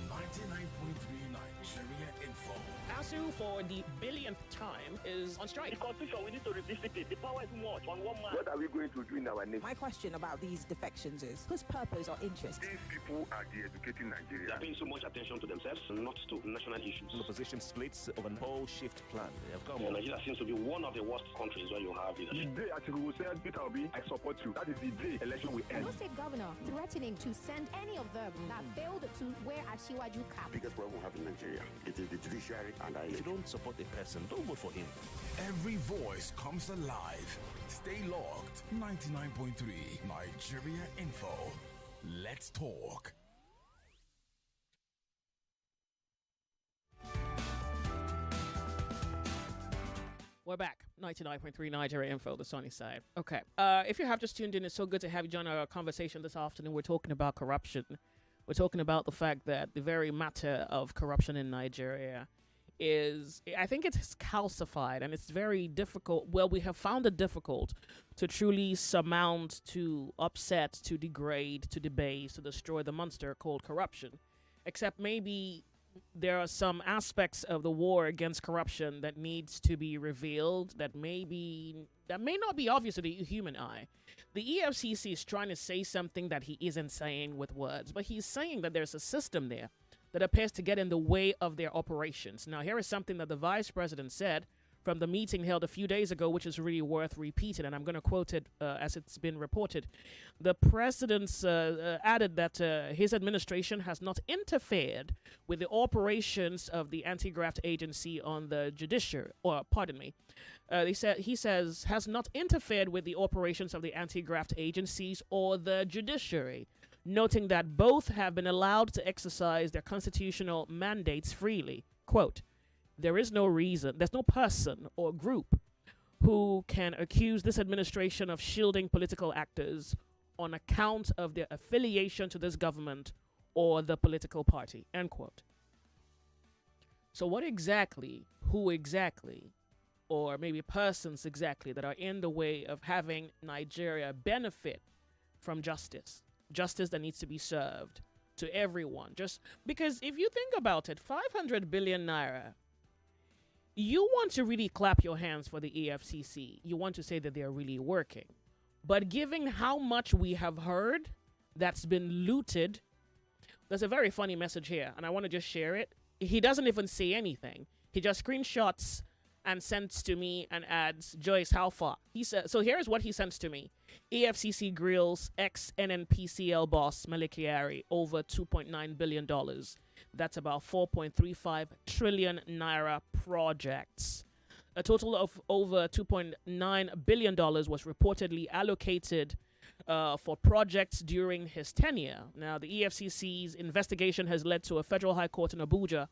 Nigeria Info. ASU for the billionth time is on strike. The constitution, we need to revisit it. The power is much on one man. What are we going to do in our nation? My question about these defections is, whose purpose or interest? These people are de-educating Nigeria. They are paying so much attention to themselves and not to national issues. The opposition splits of a whole shift plan. They have come. Nigeria seems to be one of the worst countries where you have leadership. The day Atiku will say, Peter Obi, I support you. That is the day election will end. No state governor threatening to send any of them that failed to wear Ashiwaju cap. Biggest problem we have in Nigeria, it is the judiciary and If you don't support a person, don't vote for him. Every voice comes alive. Stay locked. 99.3 Nigeria Info. Let's talk. We're back. 99.3 Nigeria Info, the sunny side. Okay. If you have just tuned in, it's so good to have you join our conversation this afternoon. We're talking about corruption. We're talking about the fact that the very matter of corruption in Nigeria is, I think it's calcified, and it's very difficult. Well, we have found it difficult to truly surmount, to upset, to degrade, to debase, to destroy the monster called corruption. Except maybe there are some aspects of the war against corruption that needs to be revealed that may not be obvious to the human eye. The EFCC is trying to say something that he isn't saying with words, but he's saying that there's a system there that appears to get in the way of their operations. Now, here is something that the vice president said from the meeting held a few days ago, which is really worth repeating, and I'm going to quote it as it's been reported. The president added that his administration has not interfered with the operations of the anti-graft agency on the judiciary, he says has not interfered with the operations of the anti-graft agencies or the judiciary, noting that both have been allowed to exercise their constitutional mandates freely. Quote, there is no reason, there's no person or group who can accuse this administration of shielding political actors on account of their affiliation to this government or the political party, end quote. So what exactly, who exactly, or maybe persons exactly that are in the way of having Nigeria benefit from justice that needs to be served to everyone? Just because if you think about it, 500 billion naira, you want to really clap your hands for the EFCC. You want to say that they're really working. But given how much we have heard that's been looted, there's a very funny message here, and I want to just share it. He doesn't even say anything. He just screenshots and sends to me and adds, Joyce, how far? He said, so here's what he sends to me. EFCC grills ex-NNPCL boss Mele Kyari over $2.9 billion. That's about 4.35 trillion naira projects. A total of over $2.9 billion was reportedly allocated for projects during his tenure. Now, the EFCC's investigation has led to a federal high court in Abuja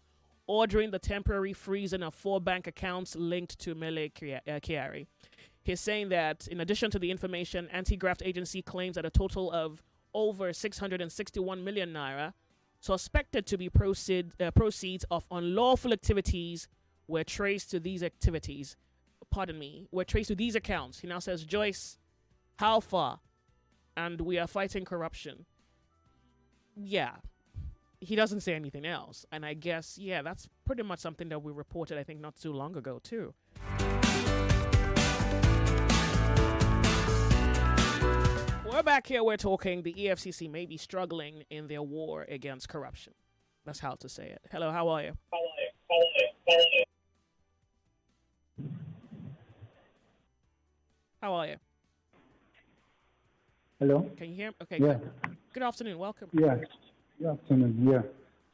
ordering the temporary freezing of 4 bank accounts linked to Mele Kyari. He's saying that in addition to the information, anti-graft agency claims that a total of over 661 million naira suspected to be proceeds of unlawful activities were traced to these activities. Pardon me, were traced to these accounts. He now says, Joyce, how far? And we are fighting corruption. Yeah. He doesn't say anything else. And I guess, yeah, that's pretty much something that we reported, I think, not too long ago, too. We're back here. We're talking the EFCC may be struggling in their war against corruption. That's how to say it. Hello, how are you? How are you? Hello? Can you hear me? Okay, Yeah. Good afternoon. Welcome. Yeah. Good afternoon. Yeah.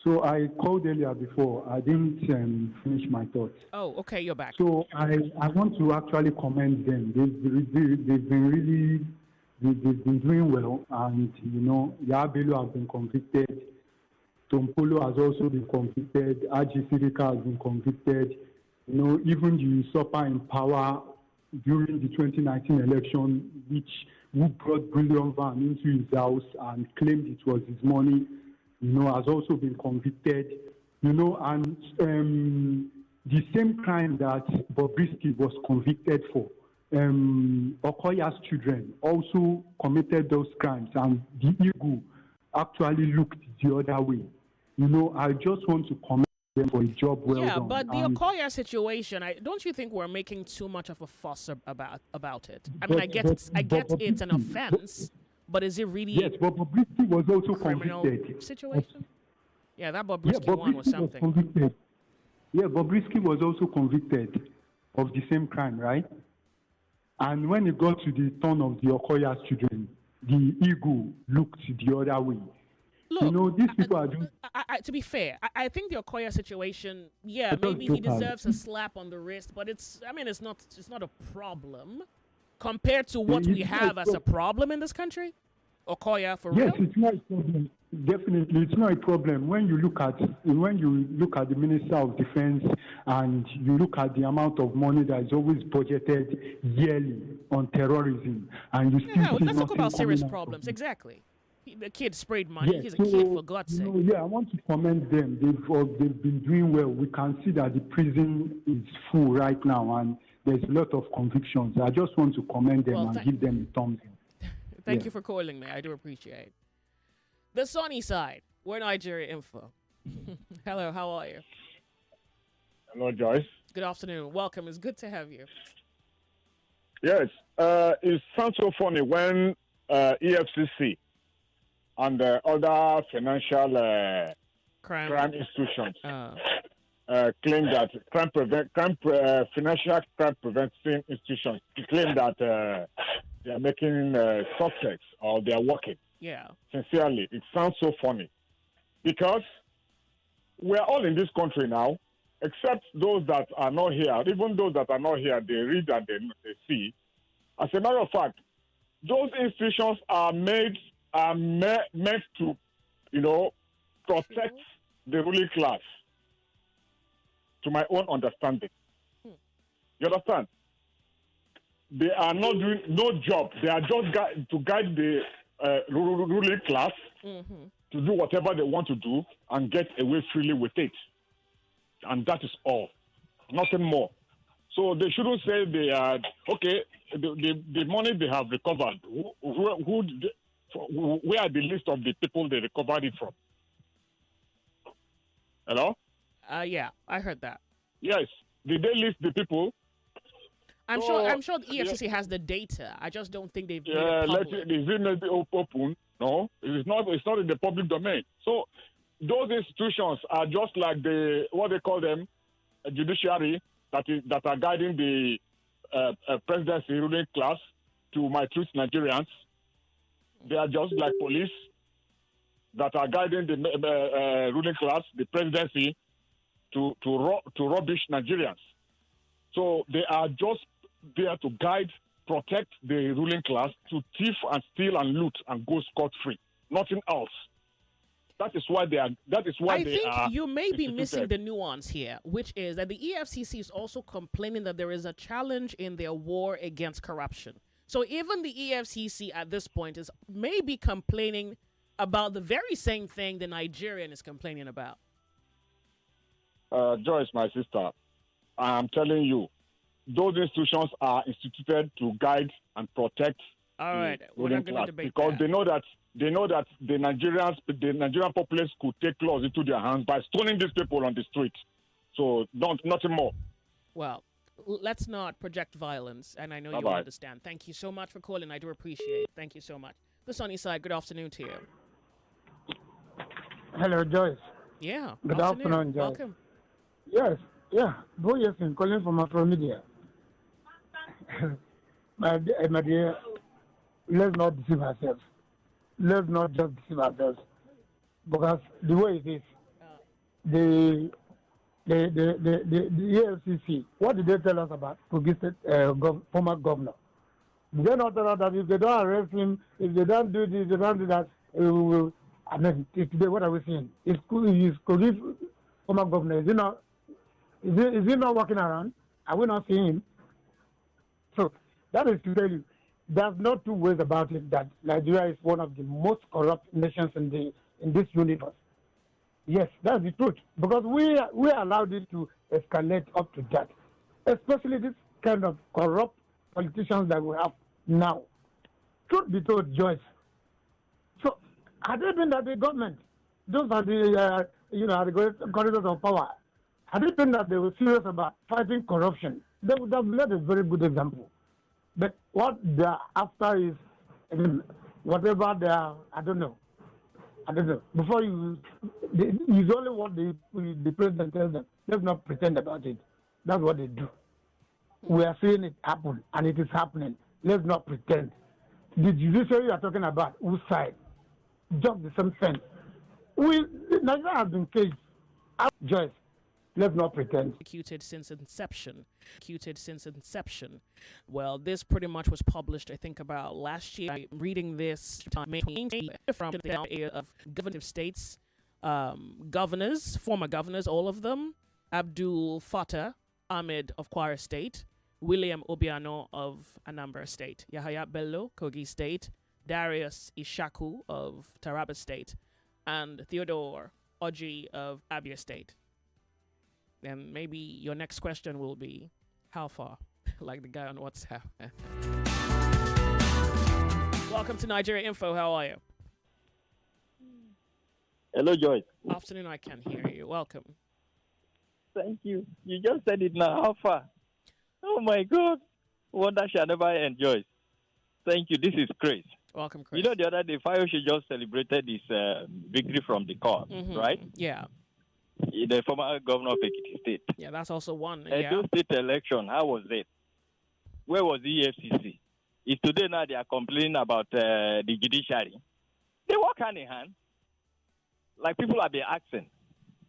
So I called earlier before. I didn't finish my thoughts. Oh, okay. You're back. So I want to actually commend them. They've been doing well, and Yabelo has been convicted. Tompolo has also been convicted. Aji Sirika has been convicted. Even the usurper in power during the 2019 election, who brought Brilliant Van into his house and claimed it was his money, has also been convicted. And the same crime that Bobrisky was convicted for. Okoya's children also committed those crimes, and the Eagle actually looked the other way. I just want to comment them for a job well done. Yeah, but the Okoya situation, don't you think we're making too much of a fuss about it? I mean, I get it's an offense, but is it really? Yes, but Bobrisky was also criminal convicted. Situation? Yeah, that Bobrisky one was something. Convicted. Yeah, Bobrisky was also convicted of the same crime, right? And when it got to the turn of the Okoya's children, the Eagle looked the other way. Look, these people are just... to be fair, I think the Okoya situation, yeah, maybe he deserves a slap on the wrist, but it's not a problem compared to what we have as a problem in this country. Okoya, for real? Yes, it's not a problem. Definitely, it's not a problem. When you look at the Minister of Defense and you look at the amount of money that is always budgeted yearly on terrorism, and you still see let's talk about serious problems. Exactly. The kid sprayed money. Yes, He's a kid, for God's sake. Yeah, I want to commend them. They've been doing well. We can see that the prison is full right now, and there's a lot of convictions. I just want to commend them and give them a thumbs up. Thank you for calling me. I do appreciate. The sunny side. We're Nigeria Info. Hello, how are you? Hello, Joyce. Good afternoon. Welcome. It's good to have you. Yes. It sounds so funny when EFCC and other financial crime institutions claim that financial crime preventing institutions claim that they are making success or they are working. Yeah. Sincerely, it sounds so funny because we are all in this country now, except those that are not here. Even those that are not here, they read and they see. As a matter of fact, those institutions are meant to, protect the ruling class. To my own understanding, you understand? They are not doing no job. They are just to guide the ruling class to do whatever they want to do and get away freely with it, and that is all, nothing more. So they shouldn't say they are okay. The money they have recovered. Where are the list of the people they recovered it from? Hello? Yeah, I heard that. Yes. Did they list the people? I'm sure the EFCC has the data. I just don't think they've made it public. Is it not open? No, it's not in the public domain. So those institutions are just like what they call them, a judiciary that are guiding the presidency ruling class to my truth Nigerians. They are just like police that are guiding the ruling class, the presidency, to rubbish Nigerians. So they are just there to guide, protect the ruling class, to thief and steal and loot and go scot-free. Nothing else. That is why they are. I think you may be missing the nuance here, which is that the EFCC is also complaining that there is a challenge in their war against corruption. So even the EFCC at this point is maybe complaining about the very same thing the Nigerian is complaining about. Joyce, my sister, I'm telling you, those institutions are instituted to guide and protect All right, the we're ruling not going to class debate because that. they know that the Nigerian populace could take laws into their hands by stoning these people on the street. So nothing more. Well, let's not project violence, and I know you Bye-bye. understand. Thank you so much for calling. I do appreciate it. Thank you so much. The Sunny Side, good afternoon to you. Hello, Joyce. Yeah. Good afternoon, Joyce. Welcome. Yes, yeah. Boyesin calling from Afromedia. my dear, let's not deceive ourselves. Let's not just deceive ourselves. Because the way it is, the EFCC, what did they tell us about Kogi State former governor? Did they not tell us that if they don't arrest him, if they don't do this, they don't do that, I mean, today what are we seeing? Is Kogi former governor, is he not walking around? Are we not seeing him? So that is to tell you, there's no two ways about it that Nigeria is one of the most corrupt nations in this universe. Yes, that's the truth. Because we allowed it to escalate up to that. Especially this kind of corrupt politicians that we have now. Truth be told, Joyce. So, had they been that the government, those are the, the corridors of power, had they been that they were serious about fighting corruption, they would have led a very good example. But what they're after is, whatever they are, I don't know. Before it's only what the president tells them. Let's not pretend about it. That's what they do. We are seeing it happen, and it is happening. Let's not pretend. The judiciary you are talking about, whose side? Just the same thing. Nigeria has been caged. Joyce, let's not pretend. Executed since inception. Well, this pretty much was published, I think, about last year. I'm reading this from the area of governing states, governors, former governors, all of them. Abdul Fattah Ahmed of Kwara State, William Obiano of Anambra State, Yahaya Bello, Kogi State, Darius Ishaku of Taraba State, and Theodore Oji of Abia State. And maybe your next question will be, how far? Like the guy on WhatsApp. Welcome to Nigeria Info. How are you? Hello, Joyce. Afternoon, I can hear you. Welcome. Thank you. You just said it now. How far? Oh, my God. Wonder shall never enjoy. Thank you. This is Chris. Welcome, Chris. You know, the other day, Fayose just celebrated his victory from the court, right? Yeah. The former governor of Ekiti State. Yeah, that's also one. Edo State election, how was it? Where was the EFCC? It's today now they are complaining about the judiciary. They work hand in hand. Like people have been asking.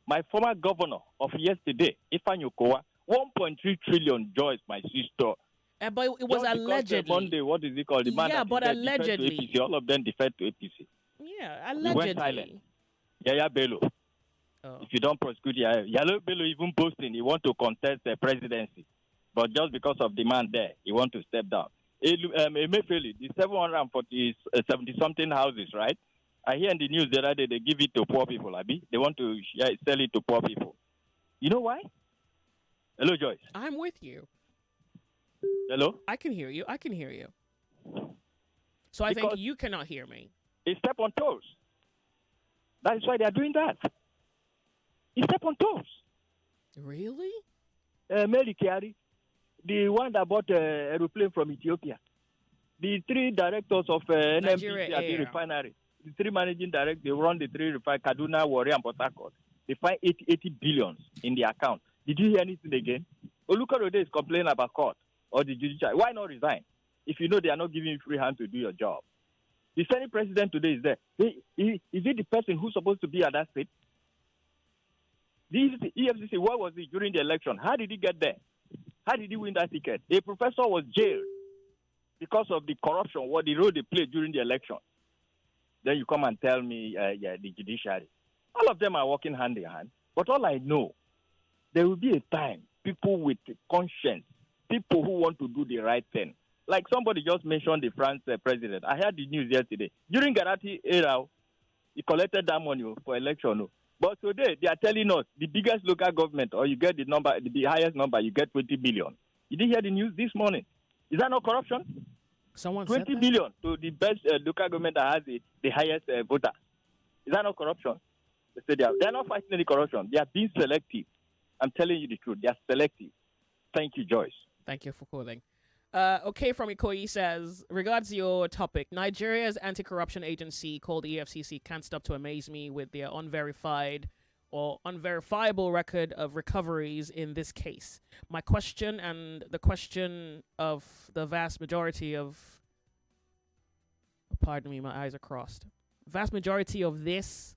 My former governor of yesterday, Ifeanyi Okowa, 1.3 trillion, Joyce, my sister. But it was just allegedly. Monday, what is it called? The man that but defect allegedly. to APC, all of them defect to APC. Yeah, He went silent. allegedly. Yaya Bello. Oh. If you don't prosecute Yaya Bello, even boasting, he want to contest the presidency. But just because of demand there, he want to step down. Emefiele, the 70-something houses, right? I hear in the news the other day they give it to poor people, Abi. They want to sell it to poor people. You know why? Hello, Joyce. I'm with you. Hello? I can hear you. So I think you cannot hear me. He step on toes. That is why they are doing that. He step on toes. Really? Mary Kiari, the one that bought an aeroplane from Ethiopia. The three directors of NMDC at the refinery. The three managing directors, they run the three refineries, Kaduna, Warri, and Port Harcourt. They find 80 billions in the account. Did you hear anything again? Olukorode is complaining about court or the judiciary. Why not resign? If you know they are not giving you free hand to do your job. The Senate president today is there. Is he the person who's supposed to be at that seat? The EFCC, where was he during the election? How did he get there? How did he win that ticket? A professor was jailed because of the corruption, what the role they played during the election. Then you come and tell me, the judiciary. All of them are working hand in hand. But all I know, there will be a time, people with conscience, people who want to do the right thing. Like somebody just mentioned the France president. I heard the news yesterday. During Gaddafi era, He collected that money for election. But today, they are telling us the biggest local government, or you get the number, the highest number, you get 20 billion. You didn't hear the news this morning. Is that not corruption? Someone 20 said that? billion to the best local government that has the highest voter. Is that not corruption? They say they are not fighting any corruption. They are being selective. I'm telling you the truth. They are selective. Thank you, Joyce. Thank you for calling. Okay, from Ikoyi says, regards your topic, Nigeria's anti-corruption agency called EFCC can't stop to amaze me with their unverified or unverifiable record of recoveries in this case. My question, and the question of the vast majority of, pardon me, my eyes are crossed. Vast majority of this,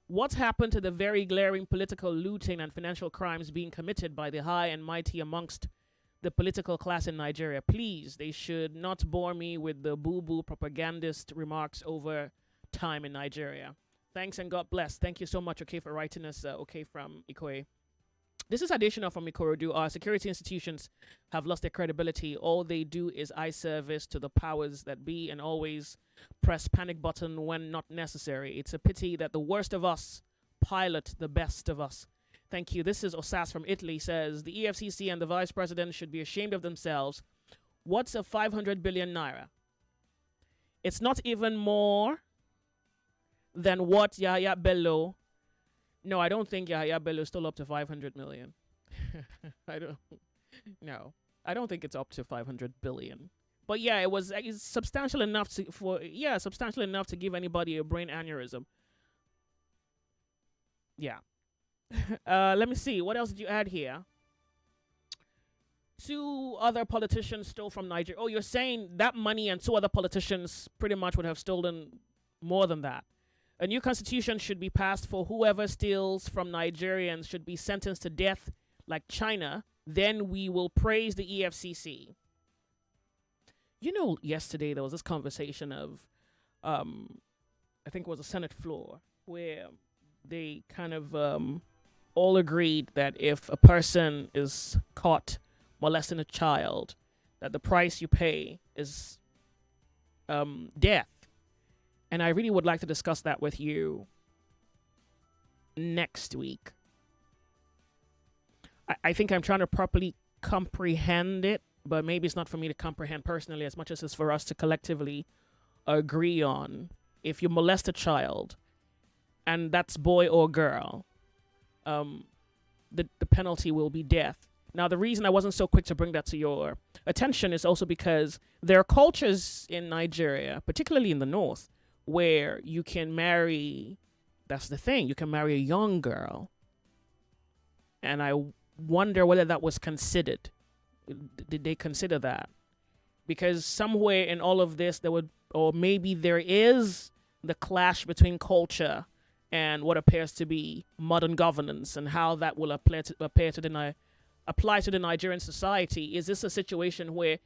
what's happened to the very glaring political looting and financial crimes being committed by the high and mighty amongst the political class in Nigeria? Please, they should not bore me with the boo-boo propagandist remarks over time in Nigeria. Thanks and God bless. Thank you so much, okay, for writing us, okay, from Ikoyi. This is additional from Ikorodu. Our security institutions have lost their credibility. All they do is eye service to the powers that be and always press panic button when not necessary. It's a pity that the worst of us pilot the best of us. Thank you. This is Osas from Italy, says, the EFCC and the vice president should be ashamed of themselves. What's a 500 billion naira? It's not even more than what Yahya Bello. No, I don't think Yahya Bello is still up to 500 million. I don't think it's up to 500 billion. But yeah, it's substantial enough to give anybody a brain aneurysm. Yeah. Let me see. What else did you add here? 2 other politicians stole from Nigeria. Oh, you're saying that money and 2 other politicians pretty much would have stolen more than that. A new constitution should be passed for whoever steals from Nigerians should be sentenced to death like China. Then we will praise the EFCC. You know, yesterday there was this conversation of, I think it was a Senate floor, where they kind of all agreed that if a person is caught molesting a child, that the price you pay is death. And I really would like to discuss that with you next week. I think I'm trying to properly comprehend it, but maybe it's not for me to comprehend personally as much as it's for us to collectively agree on. If you molest a child, and that's boy or girl, the penalty will be death. Now, the reason I wasn't so quick to bring that to your attention is also because there are cultures in Nigeria, particularly in the north, where you can marry, that's the thing, you can marry a young girl. And I wonder whether that was considered. Did they consider that? Because somewhere in all of this, there would, or maybe there is, the clash between culture and what appears to be modern governance and how that will apply to the Nigerian society. Is this a situation where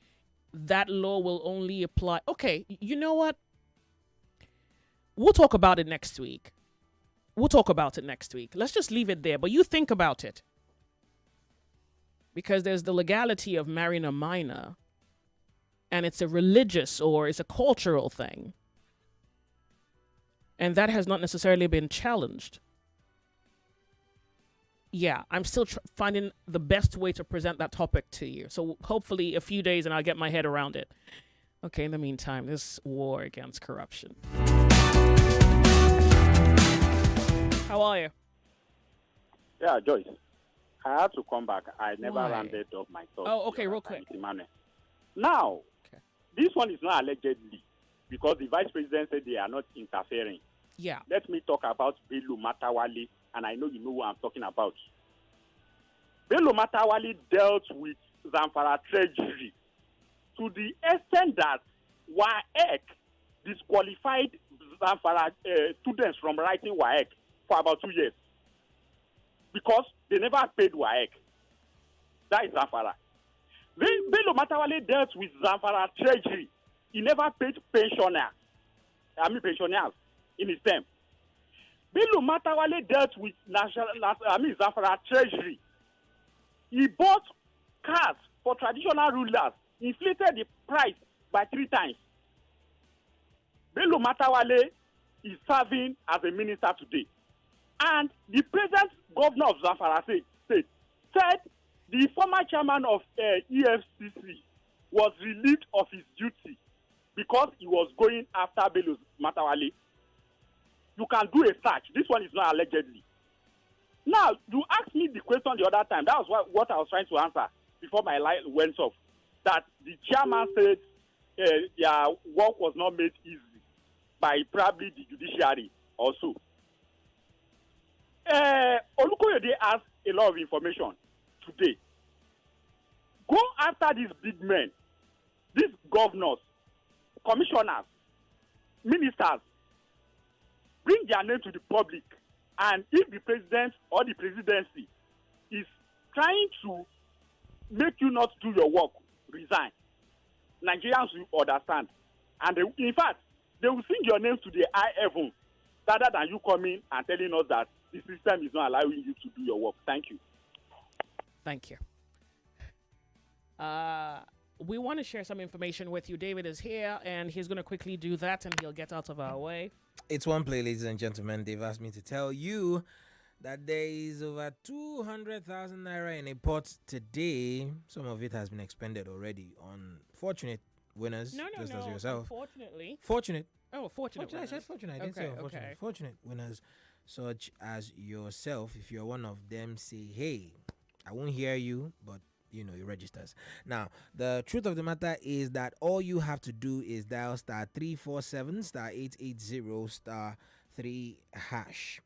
that law will only apply? Okay, you know what? We'll talk about it next week. Let's just leave it there. But you think about it. Because there's the legality of marrying a minor. And it's a religious or it's a cultural thing. And that has not necessarily been challenged. Yeah, I'm still finding the best way to present that topic to you. So hopefully a few days and I'll get my head around it. Okay, in the meantime, this war against corruption. How are you? Yeah, Joyce. I had to come back. I never rounded up my thoughts. Oh, okay, real quick. Now, this one is not allegedly because the vice president said they are not interfering. Yeah. Let me talk about Bello Matawale, and I know you know what I'm talking about. Bello Matawale dealt with Zamfara Treasury to the extent that WAEC disqualified Zamfara students from writing WAEC for about 2 years because they never paid WAEC. That is Zamfara. Bello Matawale dealt with Zamfara Treasury. He never paid pensioners in his term. Bello Matawale dealt with Zamfara Treasury. He bought cars for traditional rulers, inflated the price by 3 times. Bello Matawale is serving as a minister today. And the present governor of Zamfara State said the former chairman of EFCC was relieved of his duty because he was going after Bello Matawale. You can do a search. This one is not allegedly. Now, you asked me the question the other time. That was what I was trying to answer before my light went off. That the chairman said their work was not made easy by probably the judiciary also. Olukoyede has a lot of information today. Go after these big men, these governors, commissioners, ministers, bring their name to the public. And if the president or the presidency is trying to make you not do your work, resign. Nigerians will understand. And in fact, they will sing your name to the high heaven rather than you coming and telling us that the system is not allowing you to do your work. Thank you. Thank you. We want to share some information with you. David is here, and he's going to quickly do that, and he'll get out of our way. It's one play, ladies and gentlemen. They've asked me to tell you that there is over 200,000 naira in a pot today. Some of it has been expended already on fortunate winners, as yourself. Unfortunately. Fortunate. Oh, fortunate. I said fortunate. I didn't say unfortunate. Okay. Fortunate winners, such as yourself. If you're one of them, say, hey, I won't hear you, but it registers. Now, the truth of the matter is that all you have to do is dial *347 *880 *3#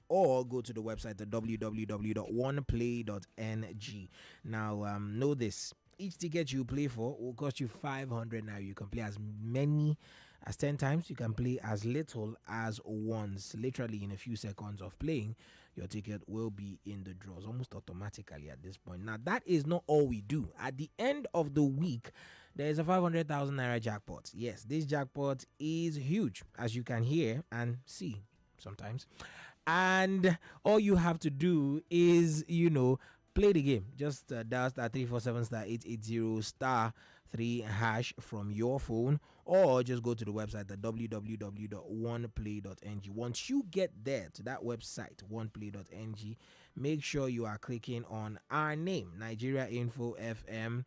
or go to the website at www.oneplay.ng. Now, know this: each ticket you play for will cost you 500 naira. You can play as many as 10 times. You can play as little as once. Literally, in a few seconds of playing, your ticket will be in the draws almost automatically at this point. Now, that is not all we do. At the end of the week, there is a 500,000 naira jackpot. Yes, this jackpot is huge, as you can hear and see sometimes. And all you have to do is, play the game. Just dial *347 *880 *3# from your phone, or just go to the website at www.oneplay.ng. Once you get there to that website, oneplay.ng, make sure you are clicking on our name, Nigeria Info FM,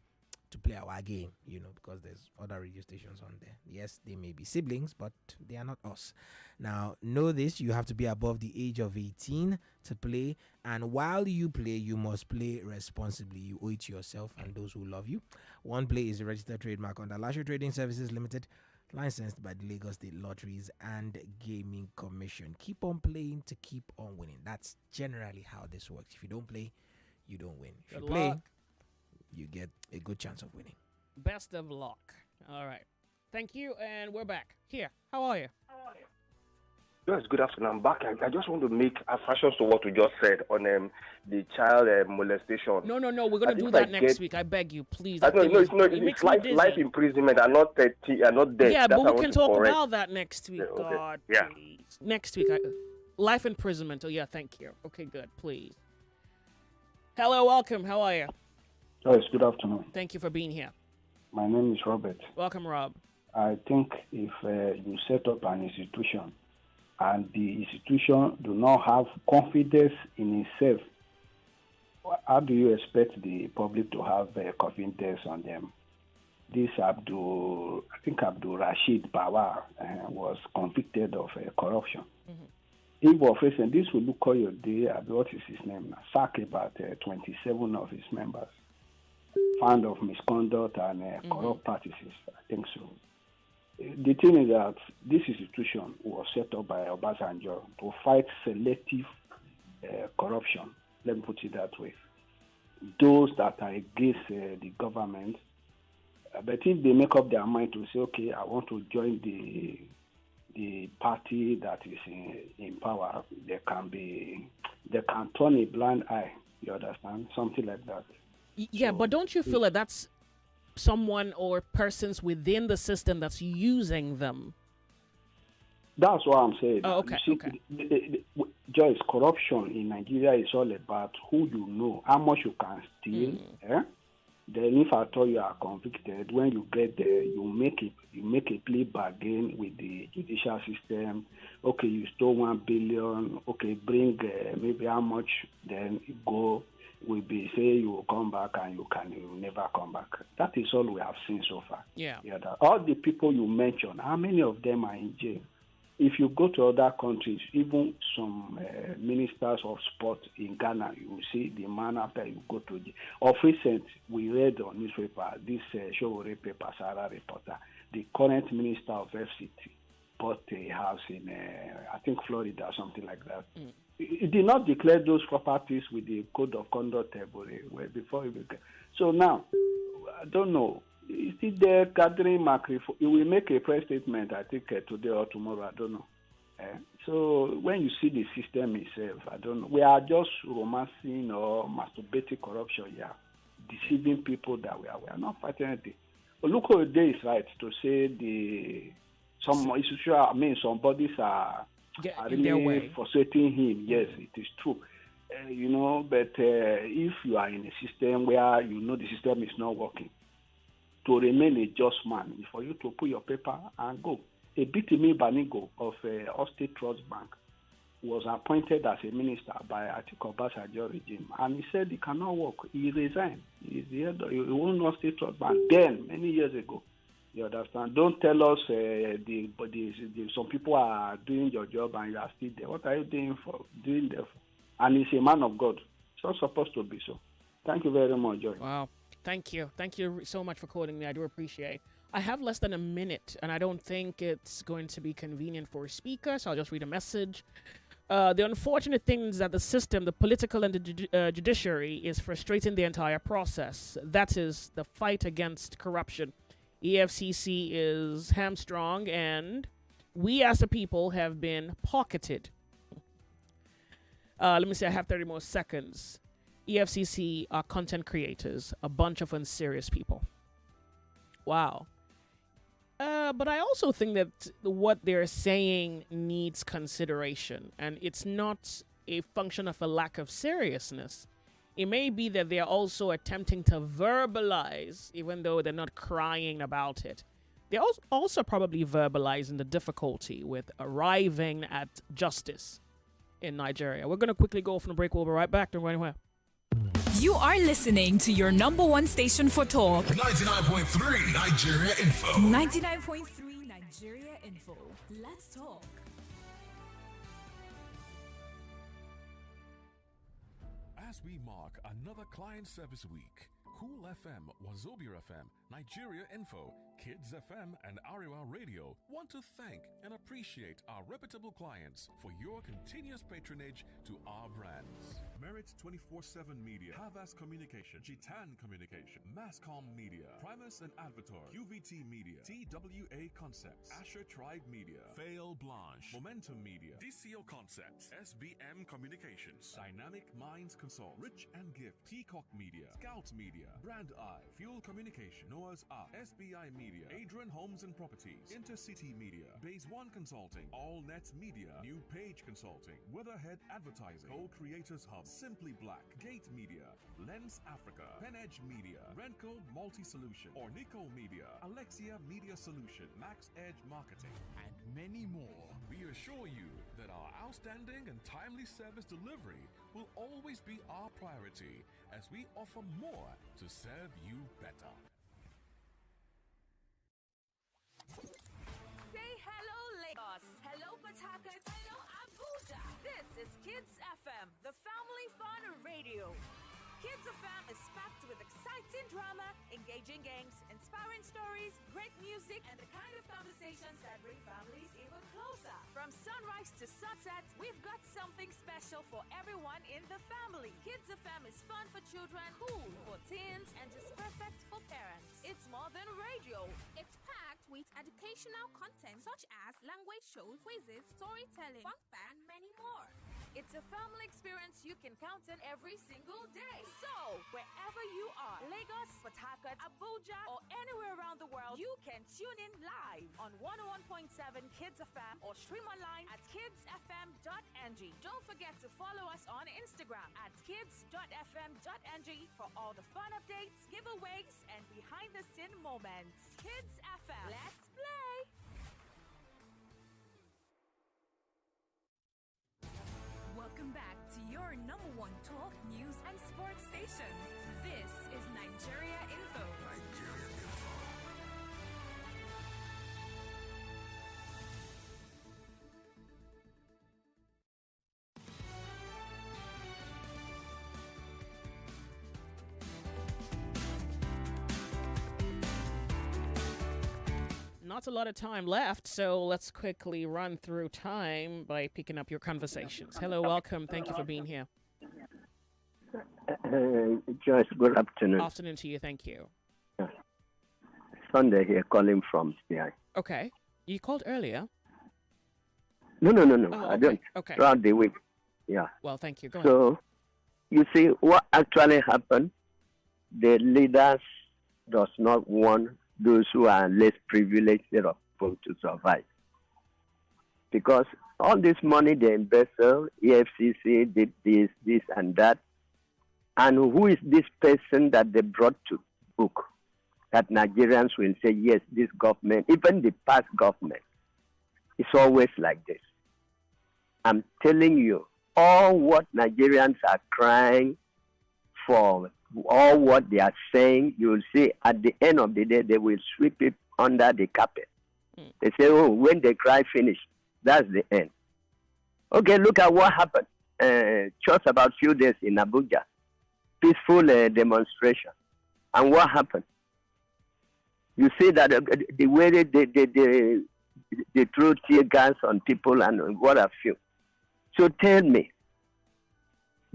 to play our game, because there's other radio stations on there. Yes, they may be siblings, but they are not us. Now, know this: you have to be above the age of 18 to play, and while you play, you must play responsibly. You owe it to yourself and those who love you. One Play is a registered trademark under Lasho Trading Services Limited, licensed by the Lagos State Lotteries and Gaming Commission. Keep on playing to keep on winning. That's generally how this works. If you don't play, you don't win. If you play, you get a good chance of winning. Best of luck. All right. Thank you, and we're back. Here, how are you? Yes, good afternoon. I'm back. I just want to make a fashion to what you just said on the child molestation. No. We're going to do that next week. I beg you, please. It's life imprisonment and not 30 and not death. Yeah, but we can talk about that next week. Yeah, okay. God, please. Next week. Life imprisonment. Oh, yeah, thank you. Okay, good. Please. Hello, welcome. How are you? Yes, good afternoon. Thank you for being here. My name is Robert. Welcome, Rob. I think if you set up an institution and the institution do not have confidence in itself, how do you expect the public to have confidence on them? This Abdul Rashid Bawar was convicted of corruption. Mm-hmm. He was facing this will look your day. What is his name? Sack about 27 of his members found of misconduct and corrupt practices. I think so. The thing is that this institution was set up by Obasanjo to fight selective corruption. Let me put it that way. Those that are against the government, but if they make up their mind to say, okay, I want to join the party that is in power, they can turn a blind eye. You understand? Something like that. Yeah, but don't you feel like that's someone or persons within the system that's using them? That's what I'm saying. Oh, okay. Joyce, corruption in Nigeria is all about who you know, how much you can steal, Then, if at all you are convicted, when you get there, you make a plea bargain with the judicial system. Okay, you stole 1 billion. Okay, bring maybe how much. Then you go. Will be say you will come back and you will never come back. That is all we have seen so far. Yeah. All the people you mentioned, how many of them are in jail? If you go to other countries, even some ministers of sport in Ghana, you will see the man after you go to jail. Of recent, we read on newspaper, this Showore paper, Sarah reporter, the current minister of FCT bought a house in, I think, Florida or something like that. He did not declare those properties with the code of conduct before he began. So now, I don't know. Is it there gathering Macri? He will make a press statement, I think, today or tomorrow. I don't know. So when you see the system itself, I don't know. We are just romancing or masturbating corruption, deceiving people that we are not fighting anything. But look, Olukoyede is right to say some bodies are really frustrating him. Yes, it is true. But if you are in a system where you know the system is not working, to remain a just man is for you to put your paper and go. A Bitimi Banigo of Allstate Trust Bank was appointed as a minister by Atiku Obasanjo regime, and he said he cannot work. He resigned. He owned Allstate Trust Bank then, many years ago. You understand? Don't tell us some people are doing your job and you are still there. What are you doing there for? And he's a man of God. It's not supposed to be so. Thank you very much, Joy. Wow. Thank you. Thank you so much for calling me. I do appreciate it. I have less than a minute, and I don't think it's going to be convenient for a speaker, so I'll just read a message. The unfortunate thing is that the system, the political and the judiciary, is frustrating the entire process. That is the fight against corruption. EFCC is hamstrung, and we as a people have been pocketed. Let me see, I have 30 more seconds. EFCC are content creators, a bunch of unserious people. Wow. But I also think that what they're saying needs consideration, and it's not a function of a lack of seriousness. It may be that they're also attempting to verbalize, even though they're not crying about it. They're also probably verbalizing the difficulty with arriving at justice in Nigeria. We're going to quickly go from the break. We'll be right back. Don't go anywhere. You are listening to your number one station for talk. 99.3 Nigeria Info. 99.3 Nigeria Info. Let's talk. As we mark another client service week, Cool FM, Wazobia FM, Nigeria Info, Kids FM, and Ariwa Radio want to thank and appreciate our reputable clients for your continuous patronage to our brands. Merit 24/7 Media, Havas Communication, Gitan Communication, Masscom Media, Primus and Advertor, QVT Media, TWA Concepts, Asher Tribe Media, Fail Blanche, Momentum Media, DCO Concepts, SBM Communications, Dynamic Minds Consult, Rich and Gift, Peacock Media, Scout Media, Brand Eye, Fuel Communication, Noah's Ark, SBI Media, Adrian Homes and Properties, Intercity Media, Base One Consulting, All Net Media, New Page Consulting, Weatherhead Advertising, Co-Creators Hub, Simply Black, Gate Media, Lens Africa, PenEdge Media, Renco Multi-Solution, Ornico Media, Alexia Media Solution, Max Edge Marketing, and many more. We assure you that our outstanding and timely service delivery will always be our priority as we offer more to serve you better. Say hello, Lagos. Hello, Patakas. Hello, Abuja. This is Kids FM, the family fun radio. Kids FM is packed with exciting drama, engaging games, inspiring stories, great music, and the kind of conversations that bring families even closer. From sunrise to sunset, we've got something special for everyone in the family. Kids FM is fun for children, cool for teens, and just perfect for parents. It's more than radio. It's packed with educational content such as language shows, quizzes, storytelling, fun and many more. It's a family experience you can count on every single day. So, wherever you are, Lagos, Port Harcourt, Abuja, or anywhere around around the world, you can tune in live on 101.7 Kids FM or stream online at kidsfm.ng. Don't forget to follow us on Instagram at kids.fm.ng for all the fun updates, giveaways, and behind-the-scene moments. Kids FM, let's play! Welcome back to your number one talk, news, and sports station. This is Nigeria Info. Nigeria Info. Not a lot of time left, so let's quickly run through time by picking up your conversations. Hello, welcome. Thank you for being here. Joyce, good afternoon. Afternoon to you. Thank you. Sunday here calling from CI. Okay. You called earlier? No. Oh, I don't. Okay. Throughout the week. Yeah. Well, thank you. Go So, you see, what actually happened, the leaders does not want those who are less privileged set of people to survive. Because all this money they invest, EFCC did this and that. And who is this person that they brought to book? That Nigerians will say, yes, this government, even the past government, it's always like this. I'm telling you, all what Nigerians are crying for, all what they are saying, you will see at the end of the day, they will sweep it under the carpet. They say, oh, when they cry finish, that's the end. Okay, look at what happened just about a few days in Abuja. Peaceful demonstration. And what happened? You see that the way they throw tear gas on people and what have you. So tell me,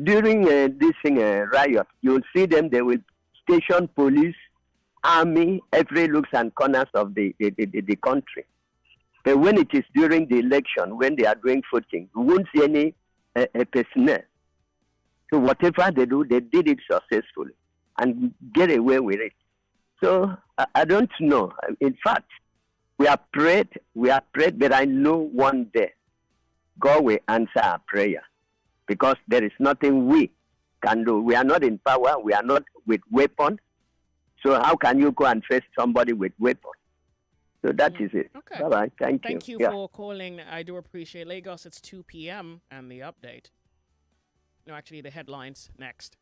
during this riot, you'll see them, they will station police, army, every looks and corners of the country. But when it is during the election, when they are doing voting, you won't see any personnel. So whatever they do, they did it successfully and get away with it. So I don't know. In fact, we are prayed, but I know one day God will answer our prayer because there is nothing we can do. We are not in power. We are not with weapons. So how can you go and face somebody with weapons? So that is it. Okay. Bye-bye. Thank you. Thank you for calling. I do appreciate Lagos. It's 2 p.m. and the update. No, actually, the headlines next.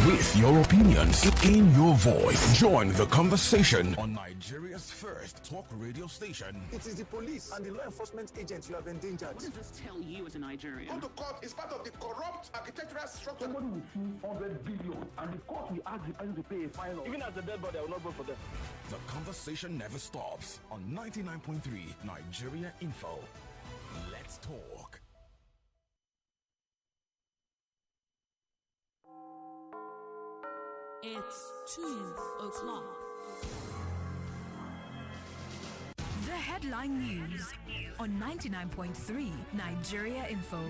With your opinions in your voice. Join the conversation on Nigeria's first talk radio station. It is the police and the law enforcement agents you have endangered. What does this tell you as a Nigerian? Go to court is part of the corrupt architectural structure. Somebody will sue 100 billion and the court will ask the person to pay a fine. Even as a dead body, I will not vote for them. The conversation never stops on 99.3 Nigeria Info. Let's talk. It's 2 o'clock. The headline news on 99.3 Nigeria Info.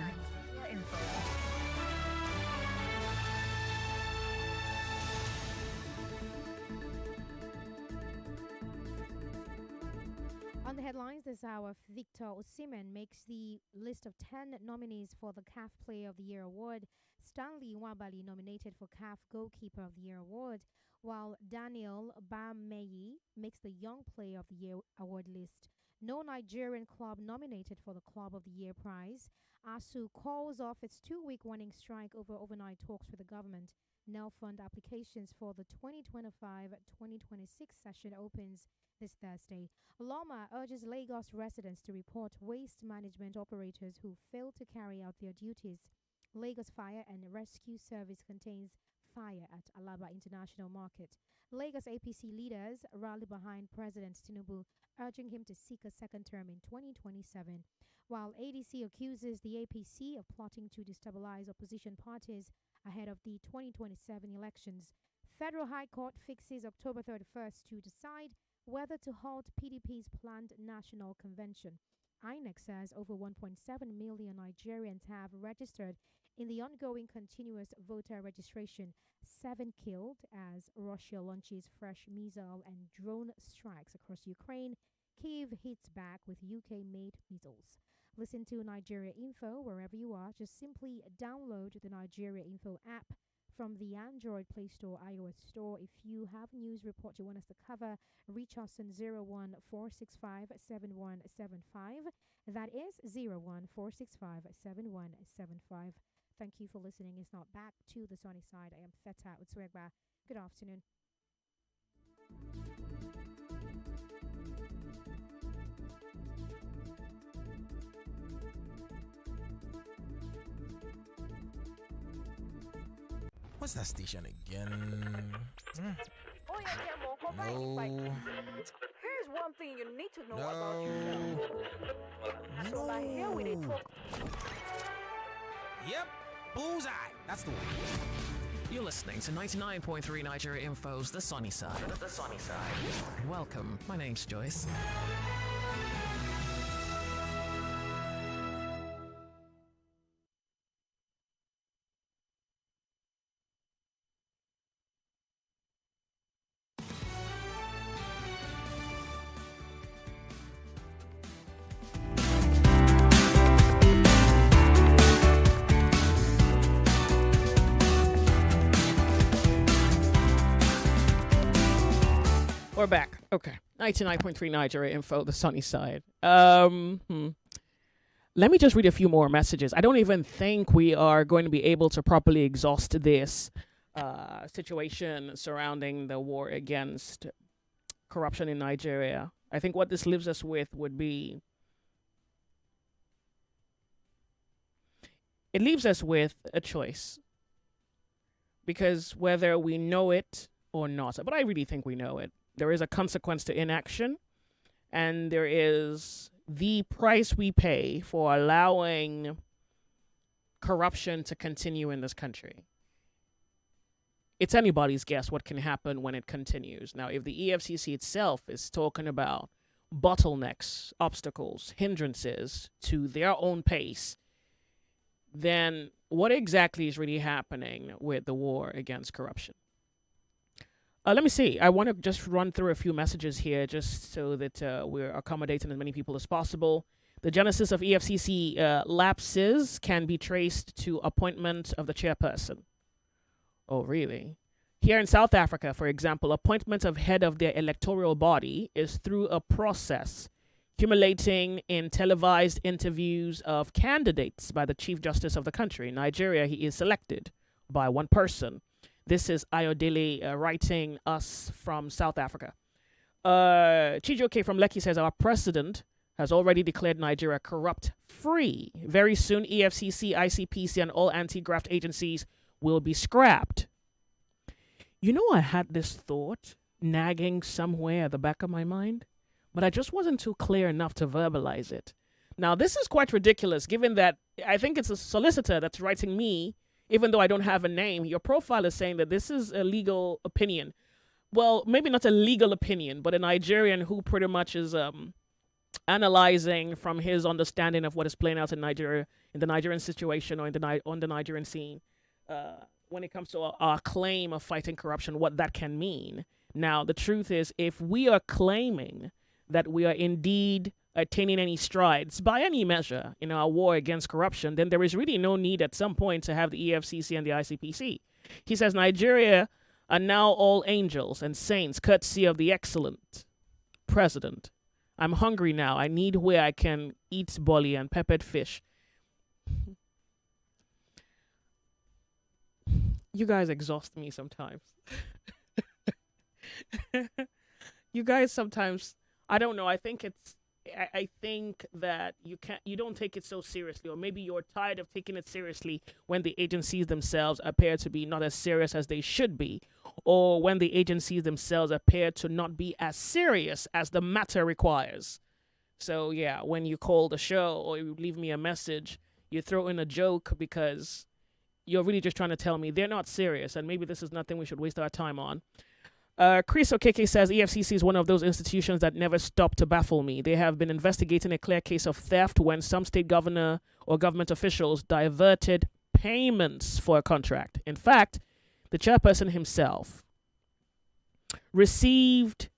On the headlines this hour, Victor Osimhen makes the list of 10 nominees for the CAF Player of the Year award. Stanley Nwabali nominated for CAF Goalkeeper of the Year award, while Daniel Bameyi makes the Young Player of the Year award list. No Nigerian club nominated for the Club of the Year prize. ASU calls off its 2-week warning strike over overnight talks with the government. Nelfund applications for the 2025-2026 session opens this Thursday. Loma urges Lagos residents to report waste management operators who fail to carry out their duties. Lagos Fire and Rescue Service contains fire at Alaba International Market. Lagos APC leaders rally behind President Tinubu, urging him to seek a second term in 2027, while ADC accuses the APC of plotting to destabilize opposition parties ahead of the 2027 elections. Federal High Court fixes October 31st to decide whether to halt PDP's planned national convention. INEC says over 1.7 million Nigerians have registered In the ongoing continuous voter registration, 7 killed as Russia launches fresh missile and drone strikes across Ukraine. Kyiv hits back with UK-made missiles. Listen to Nigeria Info wherever you are. Just simply download the Nigeria Info app from the Android Play Store, iOS Store. If you have news report you want us to cover, reach us on 014657175. That is 014657175. Thank you for listening. It's not back to the sunny side. I am Feta Utswegba. Good afternoon. What's that station again? Oh, yeah, Demo, come by. No. Here's one thing you need to know No. about yourself. So now here we dey talk. Yep, bullseye. That's the one. You're listening to 99.3 Nigeria Info's The Sunny Side. The Sunny Side. Welcome. My name's Joyce. We're back. Okay. 99.3 Nigeria Info, the sunny side. Let me just read a few more messages. I don't even think we are going to be able to properly exhaust this situation surrounding the war against corruption in Nigeria. I think what this leaves us with would be... It leaves us with a choice. Because whether we know it or not, but I really think we know it, there is a consequence to inaction, and there is the price we pay for allowing corruption to continue in this country. It's anybody's guess what can happen when it continues. Now, if the EFCC itself is talking about bottlenecks, obstacles, hindrances to their own pace, then what exactly is really happening with the war against corruption? Let me see. I want to just run through a few messages here just so that we're accommodating as many people as possible. The genesis of EFCC lapses can be traced to appointment of the chairperson. Oh, really? Here in South Africa, for example, appointment of head of their electoral body is through a process accumulating in televised interviews of candidates by the Chief Justice of the country. In Nigeria, he is selected by one person. This is Ayodele writing us from South Africa. Chijoke from Lekki says, our president has already declared Nigeria corrupt-free. Very soon, EFCC, ICPC, and all anti-graft agencies will be scrapped. You know, I had this thought nagging somewhere at the back of my mind, but I just wasn't too clear enough to verbalize it. Now, this is quite ridiculous, given that I think it's a solicitor that's writing me. Even though I don't have a name, your profile is saying that this is a legal opinion. Well, maybe not a legal opinion, but a Nigerian who pretty much is analyzing from his understanding of what is playing out in Nigeria, in the Nigerian situation or on the Nigerian scene, when it comes to our claim of fighting corruption, what that can mean. Now, the truth is, if we are claiming that we are indeed attaining any strides by any measure in our war against corruption, then there is really no need at some point to have the EFCC and the ICPC. He says Nigeria are now all angels and saints, courtesy of the excellent president. I'm hungry now. I need where I can eat bolly and peppered fish. You guys exhaust me sometimes. You guys sometimes, I don't know, I think that you don't take it so seriously, or maybe you're tired of taking it seriously when the agencies themselves appear to be not as serious as they should be, or when the agencies themselves appear to not be as serious as the matter requires. So yeah, when you call the show or you leave me a message, you throw in a joke because you're really just trying to tell me they're not serious and maybe this is nothing we should waste our time on. Chris Okeke says EFCC is one of those institutions that never stop to baffle me. They have been investigating a clear case of theft when some state governor or government officials diverted payments for a contract. In fact, the chairperson himself received.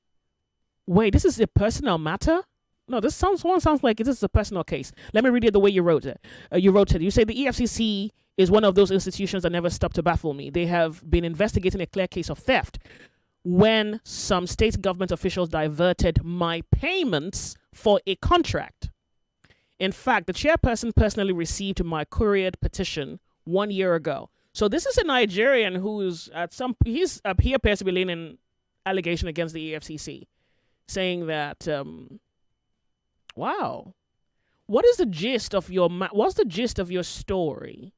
Wait, this is a personal matter? No, this sounds like this is a personal case. Let me read it the way you wrote it. You say the EFCC is one of those institutions that never stop to baffle me. They have been investigating a clear case of theft when some state government officials diverted my payments for a contract. In fact, the chairperson personally received my couriered petition 1 year ago. So this is a Nigerian who's he appears to be leaning allegation against the EFCC, saying that, wow, what's the gist of your story?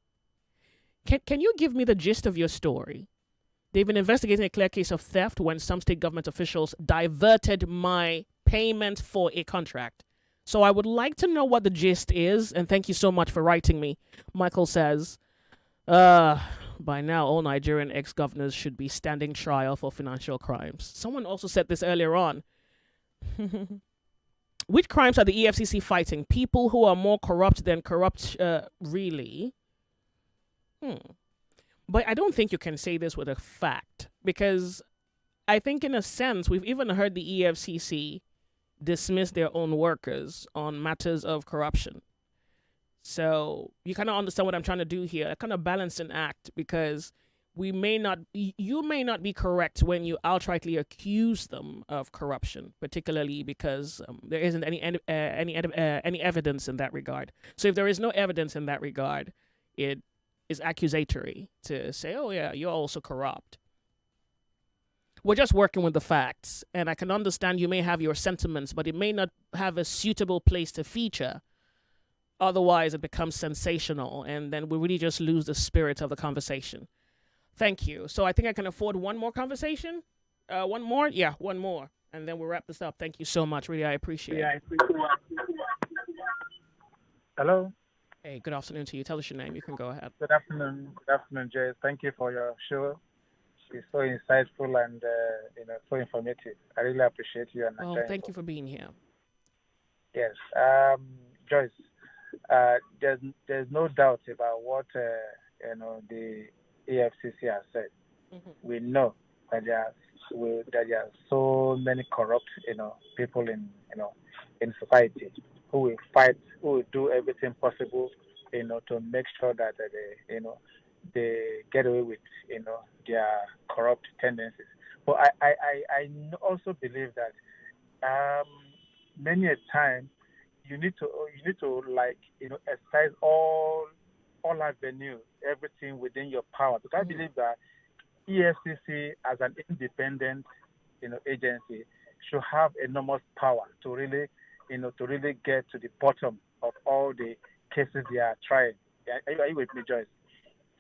Can you give me the gist of your story? They've been investigating a clear case of theft when some state government officials diverted my payment for a contract. So I would like to know what the gist is, and thank you so much for writing me. Michael says, by now all Nigerian ex-governors should be standing trial for financial crimes. Someone also said this earlier on. Which crimes are the EFCC fighting? People who are more corrupt than corrupt, really? But I don't think you can say this with a fact, because I think in a sense we've even heard the EFCC dismiss their own workers on matters of corruption. So you kind of understand what I'm trying to do here. A kind of balancing act, because you may not be correct when you outrightly accuse them of corruption, particularly because there isn't any evidence in that regard. So if there is no evidence in that regard, it is accusatory to say, oh yeah, you're also corrupt. We're just working with the facts, and I can understand you may have your sentiments, but it may not have a suitable place to feature. Otherwise, it becomes sensational, and then we really just lose the spirit of the conversation. Thank you. So I think I can afford one more conversation. One more? Yeah, one more. And then we'll wrap this up. Thank you so much. Really, I appreciate it. Hello. Hey, good afternoon to you. Tell us your name. You can go ahead. Good afternoon. Good afternoon, Jay. Thank you for your show. It's so insightful and so informative. I really appreciate you. Well, thank you for being here. Yes. Joyce, there's no doubt about what the EFCC has said. Mm-hmm. We know that there are so many corrupt people in society who will fight, who will do everything possible to make sure that they get away with their corrupt tendencies. But I also believe that many a time you need to exercise all avenues, everything within your power. Because I believe that EFCC as an independent agency should have enormous power to really get to the bottom of all the cases they are trying. Are you with me, Joyce?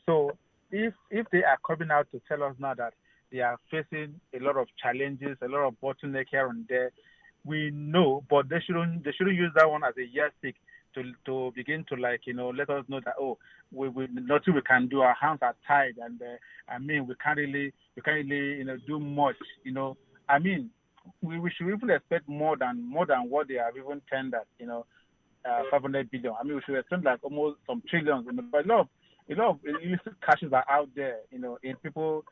So if they are coming out to tell us now that they are facing a lot of challenges, a lot of bottleneck here and there, we know, but they shouldn't use that one as a yardstick to begin to let us know that we nothing we can do, our hands are tied, and we can't really do much. We should even expect more than what they have even tendered. 500 billion. We should expect like almost some trillions. But a lot of illicit cashes are out there. In people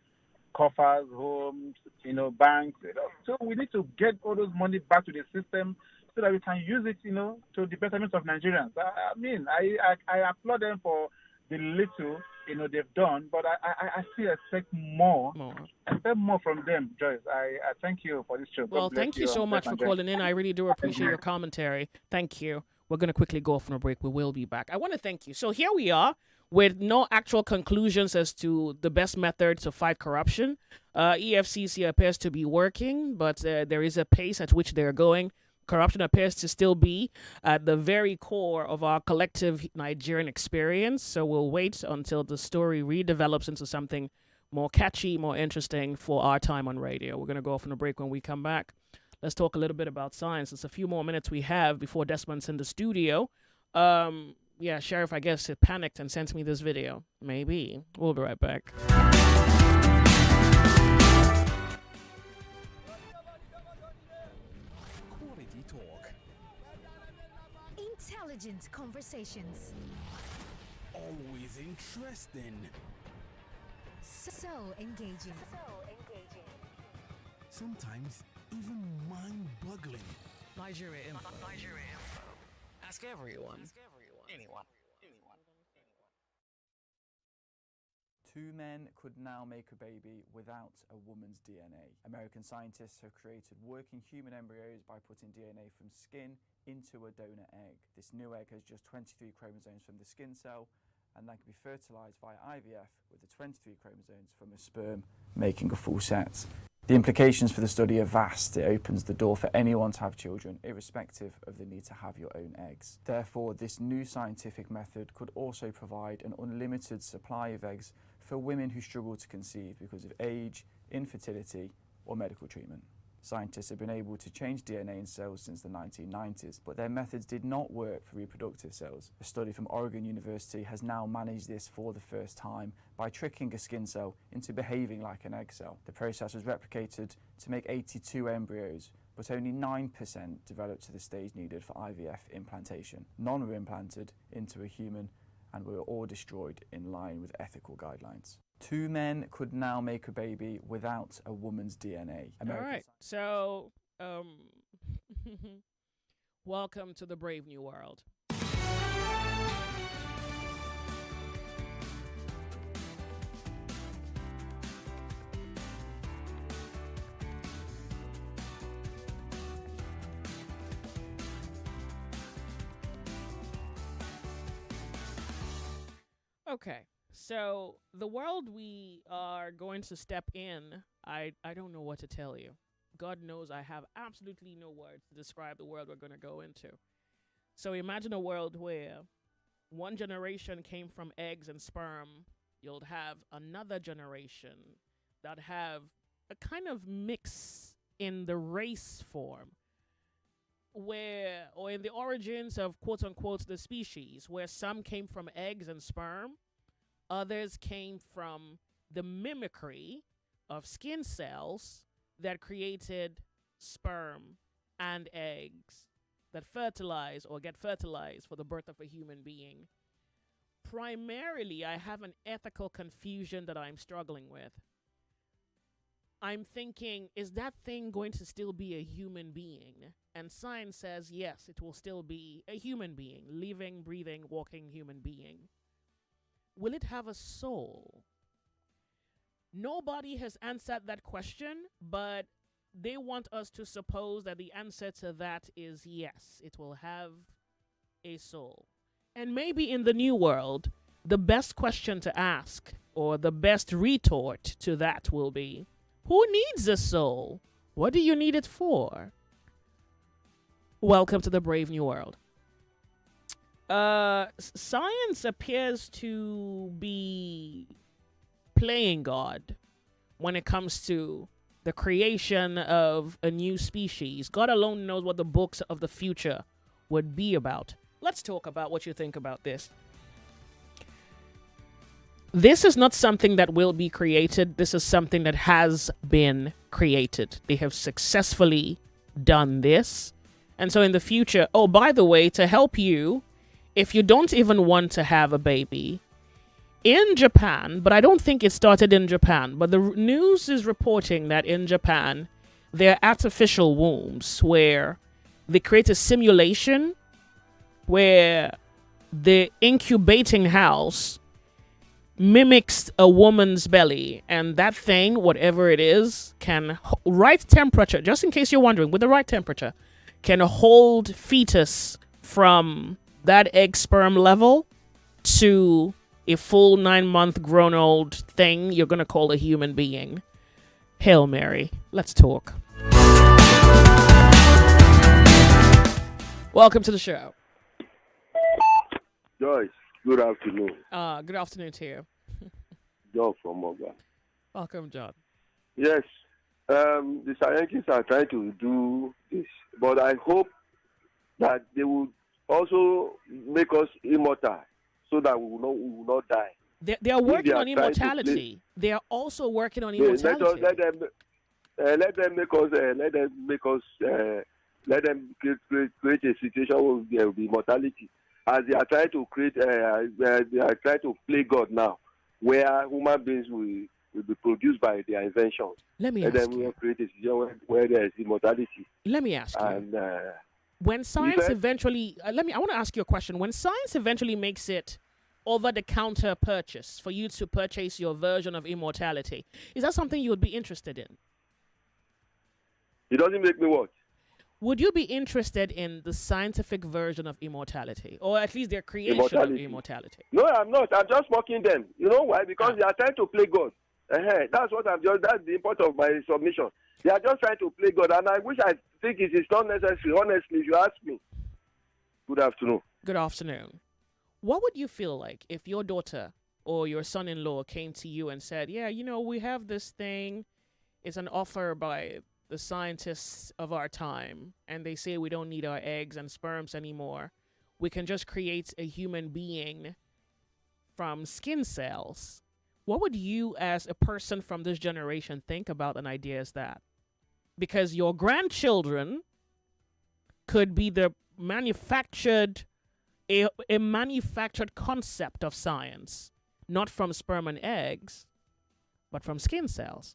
coffers, homes, banks. So we need to get all those money back to the system so that we can use it, to the betterment of Nigerians. I applaud them for the little, they've done, but I still expect more. I expect more from them, Joyce. I thank you for this show. Well, thank you so much for calling in. I really do appreciate your commentary. Thank you. We're going to quickly go off on a break. We will be back. I want to thank you. So here we are with no actual conclusions as to the best method to fight corruption. EFCC appears to be working, but there is a pace at which they're going. Corruption appears to still be at the very core of our collective Nigerian experience. So we'll wait until the story redevelops into something more catchy, more interesting for our time on radio. We're going to go off on a break. When we come back, let's talk a little bit about science. It's a few more minutes we have before Desmond's in the studio. Yeah, Sheriff, I guess, it panicked and sent me this video. Maybe. We'll be right back. Quality talk. Intelligent conversations. always interesting. So engaging. Sometimes even mind-boggling. Nigeria Info. Ask everyone. Anyone. Two men could now make a baby without a woman's DNA. American scientists have created working human embryos by putting DNA from skin into a donor egg. This new egg has just 23 chromosomes from the skin cell and that can be fertilized via IVF with the 23 chromosomes from a sperm, making a full set. The implications for the study are vast. It opens the door for anyone to have children, irrespective of the need to have your own eggs. Therefore, this new scientific method could also provide an unlimited supply of eggs for women who struggle to conceive because of age, infertility, or medical treatment. Scientists have been able to change DNA in cells since the 1990s, but their methods did not work for reproductive cells. A study from Oregon University has now managed this for the first time by tricking a skin cell into behaving like an egg cell. The process was replicated to make 82 embryos, but only 9% developed to the stage needed for IVF implantation. None were implanted into a human and were all destroyed in line with ethical guidelines. Two men could now make a baby without a woman's DNA. All right. So, welcome to the brave new world. Okay. So the world we are going to step in, I don't know what to tell you. God knows I have absolutely no words to describe the world we're going to go into. So imagine a world where one generation came from eggs and sperm. You'll have another generation that have a kind of mix in the race form or in the origins of quote unquote the species, where some came from eggs and sperm. Others came from the mimicry of skin cells that created sperm and eggs that fertilize or get fertilized for the birth of a human being. Primarily, I have an ethical confusion that I'm struggling with. I'm thinking, is that thing going to still be a human being? And science says, yes, it will still be a human being, living, breathing, walking human being. Will it have a soul? Nobody has answered that question, but they want us to suppose that the answer to that is yes, it will have a soul. And maybe in the new world, the best question to ask, or the best retort to that will be, who needs a soul? What do you need it for? Welcome to the brave new world. Science appears to be playing God when it comes to the creation of a new species. God alone knows what the books of the future would be about. Let's talk about what you think about this. This is not something that will be created. This is something that has been created. They have successfully done this. And so in the future, oh, by the way, to help you, if you don't even want to have a baby, in Japan, but I don't think it started in Japan, but the news is reporting that in Japan, there are artificial wombs where they create a simulation where the incubating house mimics a woman's belly, and that thing, whatever it is, can, right temperature, just in case you're wondering, with the right temperature, can hold fetus from that egg sperm level to a full 9-month grown old thing you're going to call a human being. Hail Mary. Let's talk. Welcome to the show. Joyce, good afternoon. Good afternoon to you. John from Moga. Welcome, John. Yes, the scientists are trying to do this, but I hope that they will also make us immortal so that we will not die. They are working on immortality. They are also working on immortality. Let them create a situation where there will be immortality. as they are trying to create, they are trying to play God now, where human beings will be produced by their inventions. Let me and ask then we will create a situation where there is immortality. Let me ask you. And when science said- eventually, I want to ask you a question. When science eventually makes it over-the-counter purchase for you to purchase your version of immortality, is that something you would be interested in? It doesn't make me what? Would you be interested in the scientific version of immortality, or at least their creation of immortality? No, I'm not. I'm just mocking them. You know why? Because they are trying to play God. That's what that's the import of my submission. They are just trying to play God, and I think it is not necessary, honestly, if you ask me. Good afternoon. Good afternoon. What would you feel like if your daughter or your son-in-law came to you and said, yeah, we have this thing, it's an offer by the scientists of our time, and they say we don't need our eggs and sperms anymore. We can just create a human being from skin cells. What would you, as a person from this generation, think about an idea as that? Because your grandchildren could be the manufactured, a manufactured concept of science, not from sperm and eggs, but from skin cells.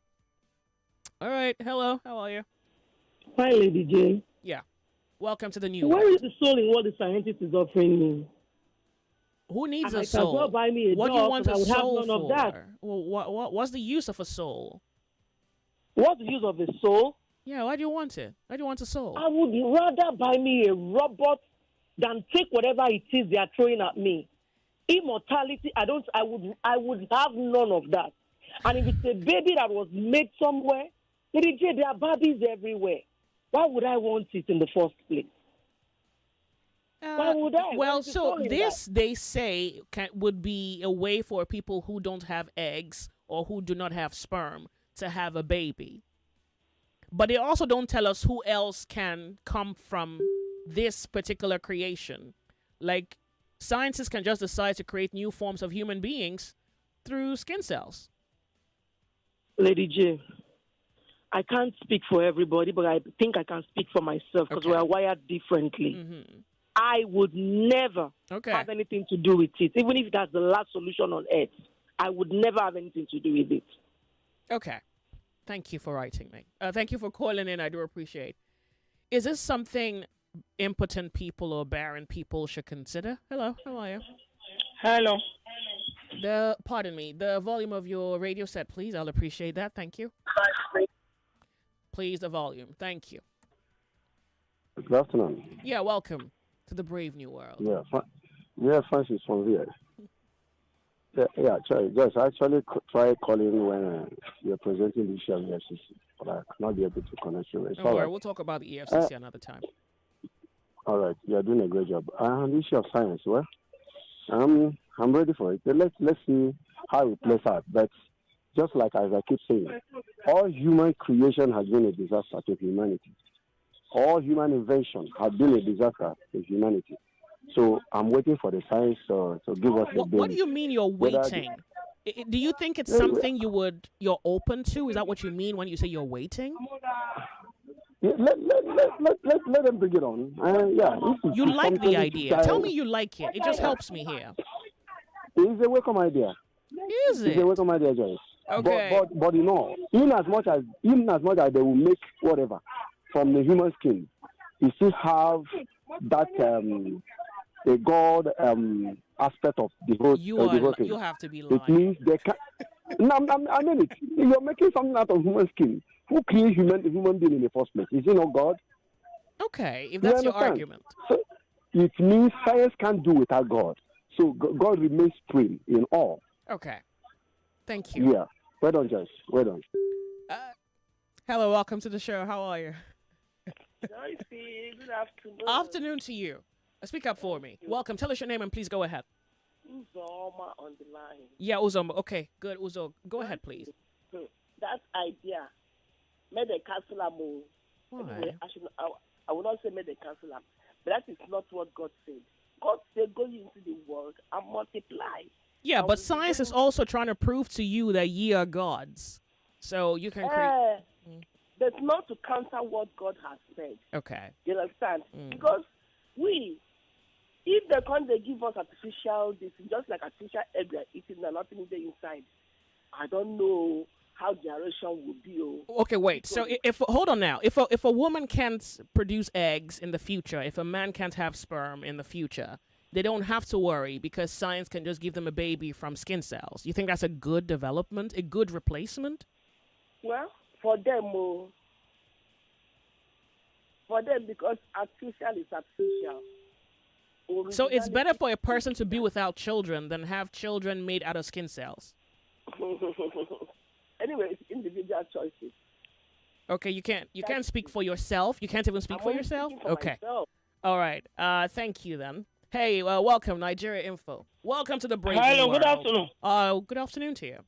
All right. Hello. How are you? Hi, Lady J. Yeah. Welcome to the new Where world. is the soul in what the scientist is offering me? Who needs I a might soul? as well buy me a What do you dog, want 'cause a I would have soul none of for? that. Well, what's the use of a soul? What's the use of a soul? Yeah, why do you want it? Why do you want a soul? I would rather buy me a robot than take whatever it is they are throwing at me. Immortality, I would have none of that. And if it's a baby that was made somewhere, Lady J, there are babies everywhere. Why would I want it in the first place? Why would I? Well, What's the so soul in this, they say, would be a way for people who don't have eggs or who do not have sperm to have a baby. But they also don't tell us who else can come from this particular creation. Like, scientists can just decide to create new forms of human beings through skin cells. Lady J, I can't speak for everybody, but I think I can speak for myself because we are wired differently. Mm-hmm. I would never have anything to do with it. Even if that's the last solution on earth, I would never have anything to do with it. Okay. Thank you for writing me. Thank you for calling in. I do appreciate. Is this something impotent people or barren people should consider? Hello. How are you? Hello. Pardon me. The volume of your radio set, please. I'll appreciate that. Thank you. Please, the volume. Thank you. Good afternoon. Yeah, welcome to the brave new world. Yeah, Francis from here. Joyce, I actually tried calling when you're presenting the issue of the FCC, but I could not be able to connect you. Don't worry, we'll talk about the EFCC another time. All right, you're doing a great job. The issue of science, well, I'm ready for it. Let's see how it plays out. But just like as I keep saying, all human creation has been a disaster to humanity. All human invention has been a disaster to humanity. So I'm waiting for the science to give us a What do you mean you're waiting? Do you think it's something you're open to? Is that what you mean when you say you're waiting? Yeah, let them bring it on. You like the idea. Tell me you like it. It just helps me here. It's a welcome idea. Is it? It's a welcome idea, Joyce. Okay. But you know, even as much as they will make whatever from the human skin, you still have that a God aspect of the whole thing. You have to be lying. It means they can. No, I mean it. You're making something out of human skin. Who created human being in the first place? Is it not God? Okay, if that's your argument. So it means science can't do without God. So God remains supreme in all. Okay. Thank you. Yeah. Well done, Joyce. Well done. Hello, welcome to the show. How are you? Joyce, good afternoon. Afternoon to you. Speak up for me. Welcome. Tell us your name and please go ahead. Uzoma on the line. Yeah, Uzoma. Okay, good. Uzo, go ahead, please. That idea made a cancel move. Why? Anyway, I will not say made a cancel, but that is not what God said. God said, go into the world and multiply. Yeah, but science is also trying to prove to you that ye are gods. So you can create... That's not to counter what God has said. Okay. You understand? Because we If they can't they give us artificial, this just like artificial egg we are eating and nothing is there inside, I don't know how generation will be. Okay, wait. So if hold on now, if a woman can't produce eggs in the future, if a man can't have sperm in the future, they don't have to worry because science can just give them a baby from skin cells. You think that's a good development, a good replacement? Well, for them, because artificial is artificial. So it's better for a person to be without children than have children made out of skin cells. Anyway, it's individual choices. Okay, you can't speak for yourself. You can't even speak for yourself. Okay. Myself. All right. Thank you then. Hey, welcome Nigeria Info. Welcome to the break. Hello, good afternoon. Good afternoon to you.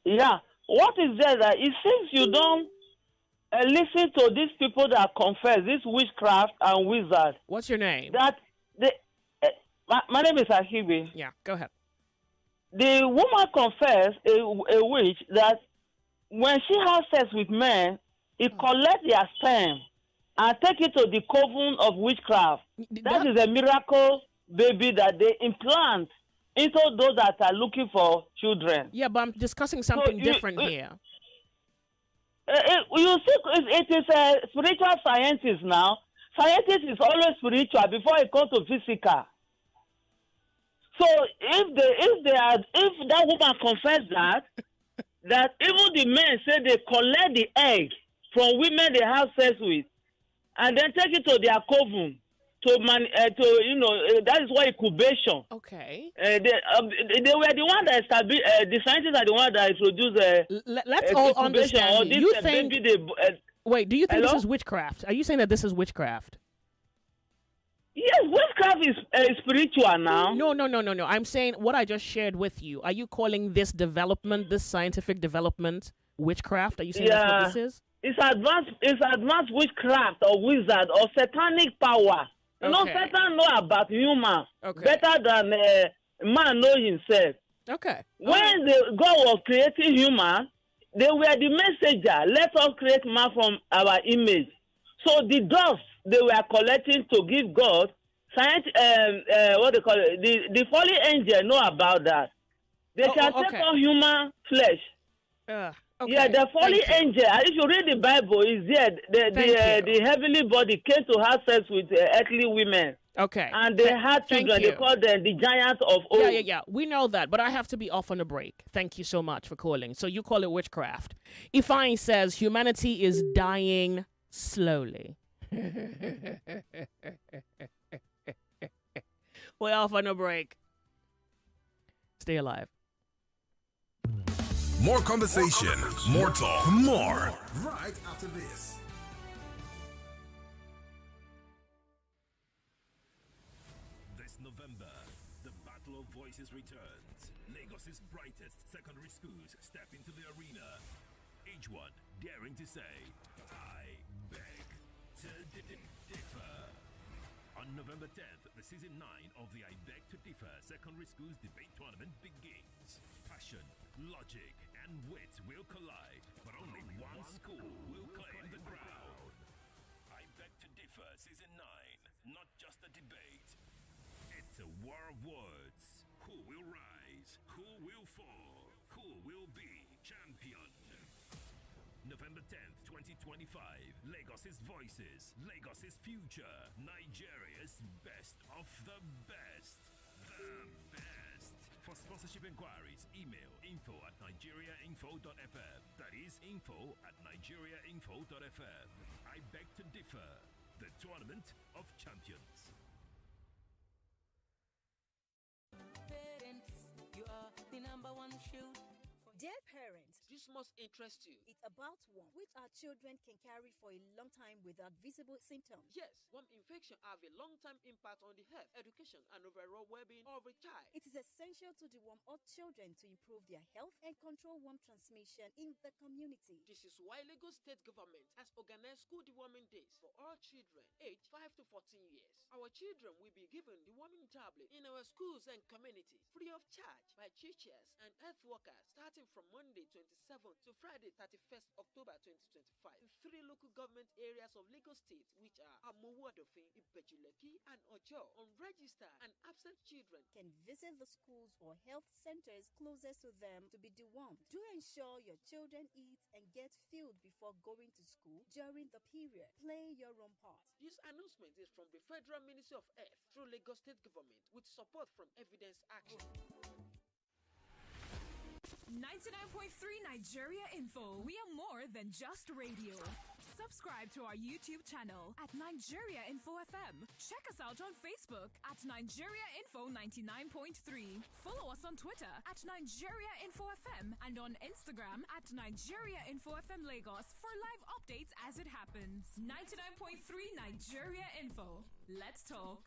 Yeah. What is there that it seems you don't listen to these people that confess, this witchcraft and wizard. What's your name? That my name is Ahibe. Yeah, go ahead. The woman confessed, a witch, that when she has sex with men, he collect their sperm and take it to the coven of witchcraft. That is a miracle baby that they implant into those that are looking for children. Yeah, but I'm discussing something different here. You see, it is a spiritual scientist now. Scientist is always spiritual before it comes to physical. So if that woman confess that even the men say they collect the egg from women they have sex with, and then take it to their coven that is why incubation. Okay. They were the one that established. The scientists are the one that introduced. Let's all understand. You think? Wait, do you think Hello? this is witchcraft? Are you saying that this is witchcraft? Yes, witchcraft is spiritual now. No. I'm saying what I just shared with you. Are you calling this development, this scientific development, witchcraft? Are you saying that's what this is? It's advanced witchcraft or wizard or satanic power. You know, Satan know about human better than man know himself. Okay. When God was creating human, they were the messenger. Let us create man from our image. So the dust they were collecting to give God, science, what they call it, the fallen angel know about that. They can take on human flesh. Yeah, the fallen angel. If you read the Bible, is there the heavenly body came to have sex with earthly women. Okay. And they had children. They called them the giants of old. Yeah. We know that, but I have to be off on a break. Thank you so much for calling. So you call it witchcraft. Ifeanyi says humanity is dying slowly. We're off on a break. Stay alive. More conversation, more talk, more. Right after this. This November, the Battle of Voices returns. Lagos's brightest secondary schools step into the arena. Each one daring to say, I beg to differ. On November 10th, the season 9 of the I Beg to Differ Secondary Schools Debate Tournament begins. Passion, logic, and wit will collide, but only one school will claim the crown. I Beg to Differ Season 9, not just a debate. It's a war of words. Who will rise? Who will fall? Who will be champion? November 10th, 2025. Lagos's voices, Lagos's future, Nigeria's best of the best. The best. For sponsorship inquiries, email info@nigeriainfo.fm. That is info@nigeriainfo.fm. I Beg to Differ, the tournament of champions. Parents, you are the number one shield. Dear parents, this must interest you. It's about worm, which our children can carry for a long time without visible symptoms. Yes, worm infection have a long-term impact on the health, education, and overall well-being of a child. It is essential to deworm all children to improve their health and control worm transmission in the community. This is why Lagos State Government has organized school deworming days for all children aged 5 to 14 years. Our children will be given deworming tablet in our schools and communities free of charge by teachers and health workers starting from Monday 27th to Friday 31st October 2025 in 3 local local government areas of Lagos State, which are Amowadofin, Ibejuleki, and Ojo. Unregistered and absent children can visit the schools or health centers closest to them to be dewormed. Do ensure your children eat and get filled before going to school during the period. Play your own part. This announcement is from the Federal Ministry of Health through Lagos State Government with support from Evidence Action. 99.3 Nigeria Info. We are more than just radio. Subscribe to our YouTube channel at Nigeria Info FM. Check us out on Facebook at Nigeria Info 99.3. Follow us on Twitter at Nigeria Info FM and on Instagram at Nigeria Info FM Lagos for live updates as it happens. 99.3 Nigeria Info. Let's talk.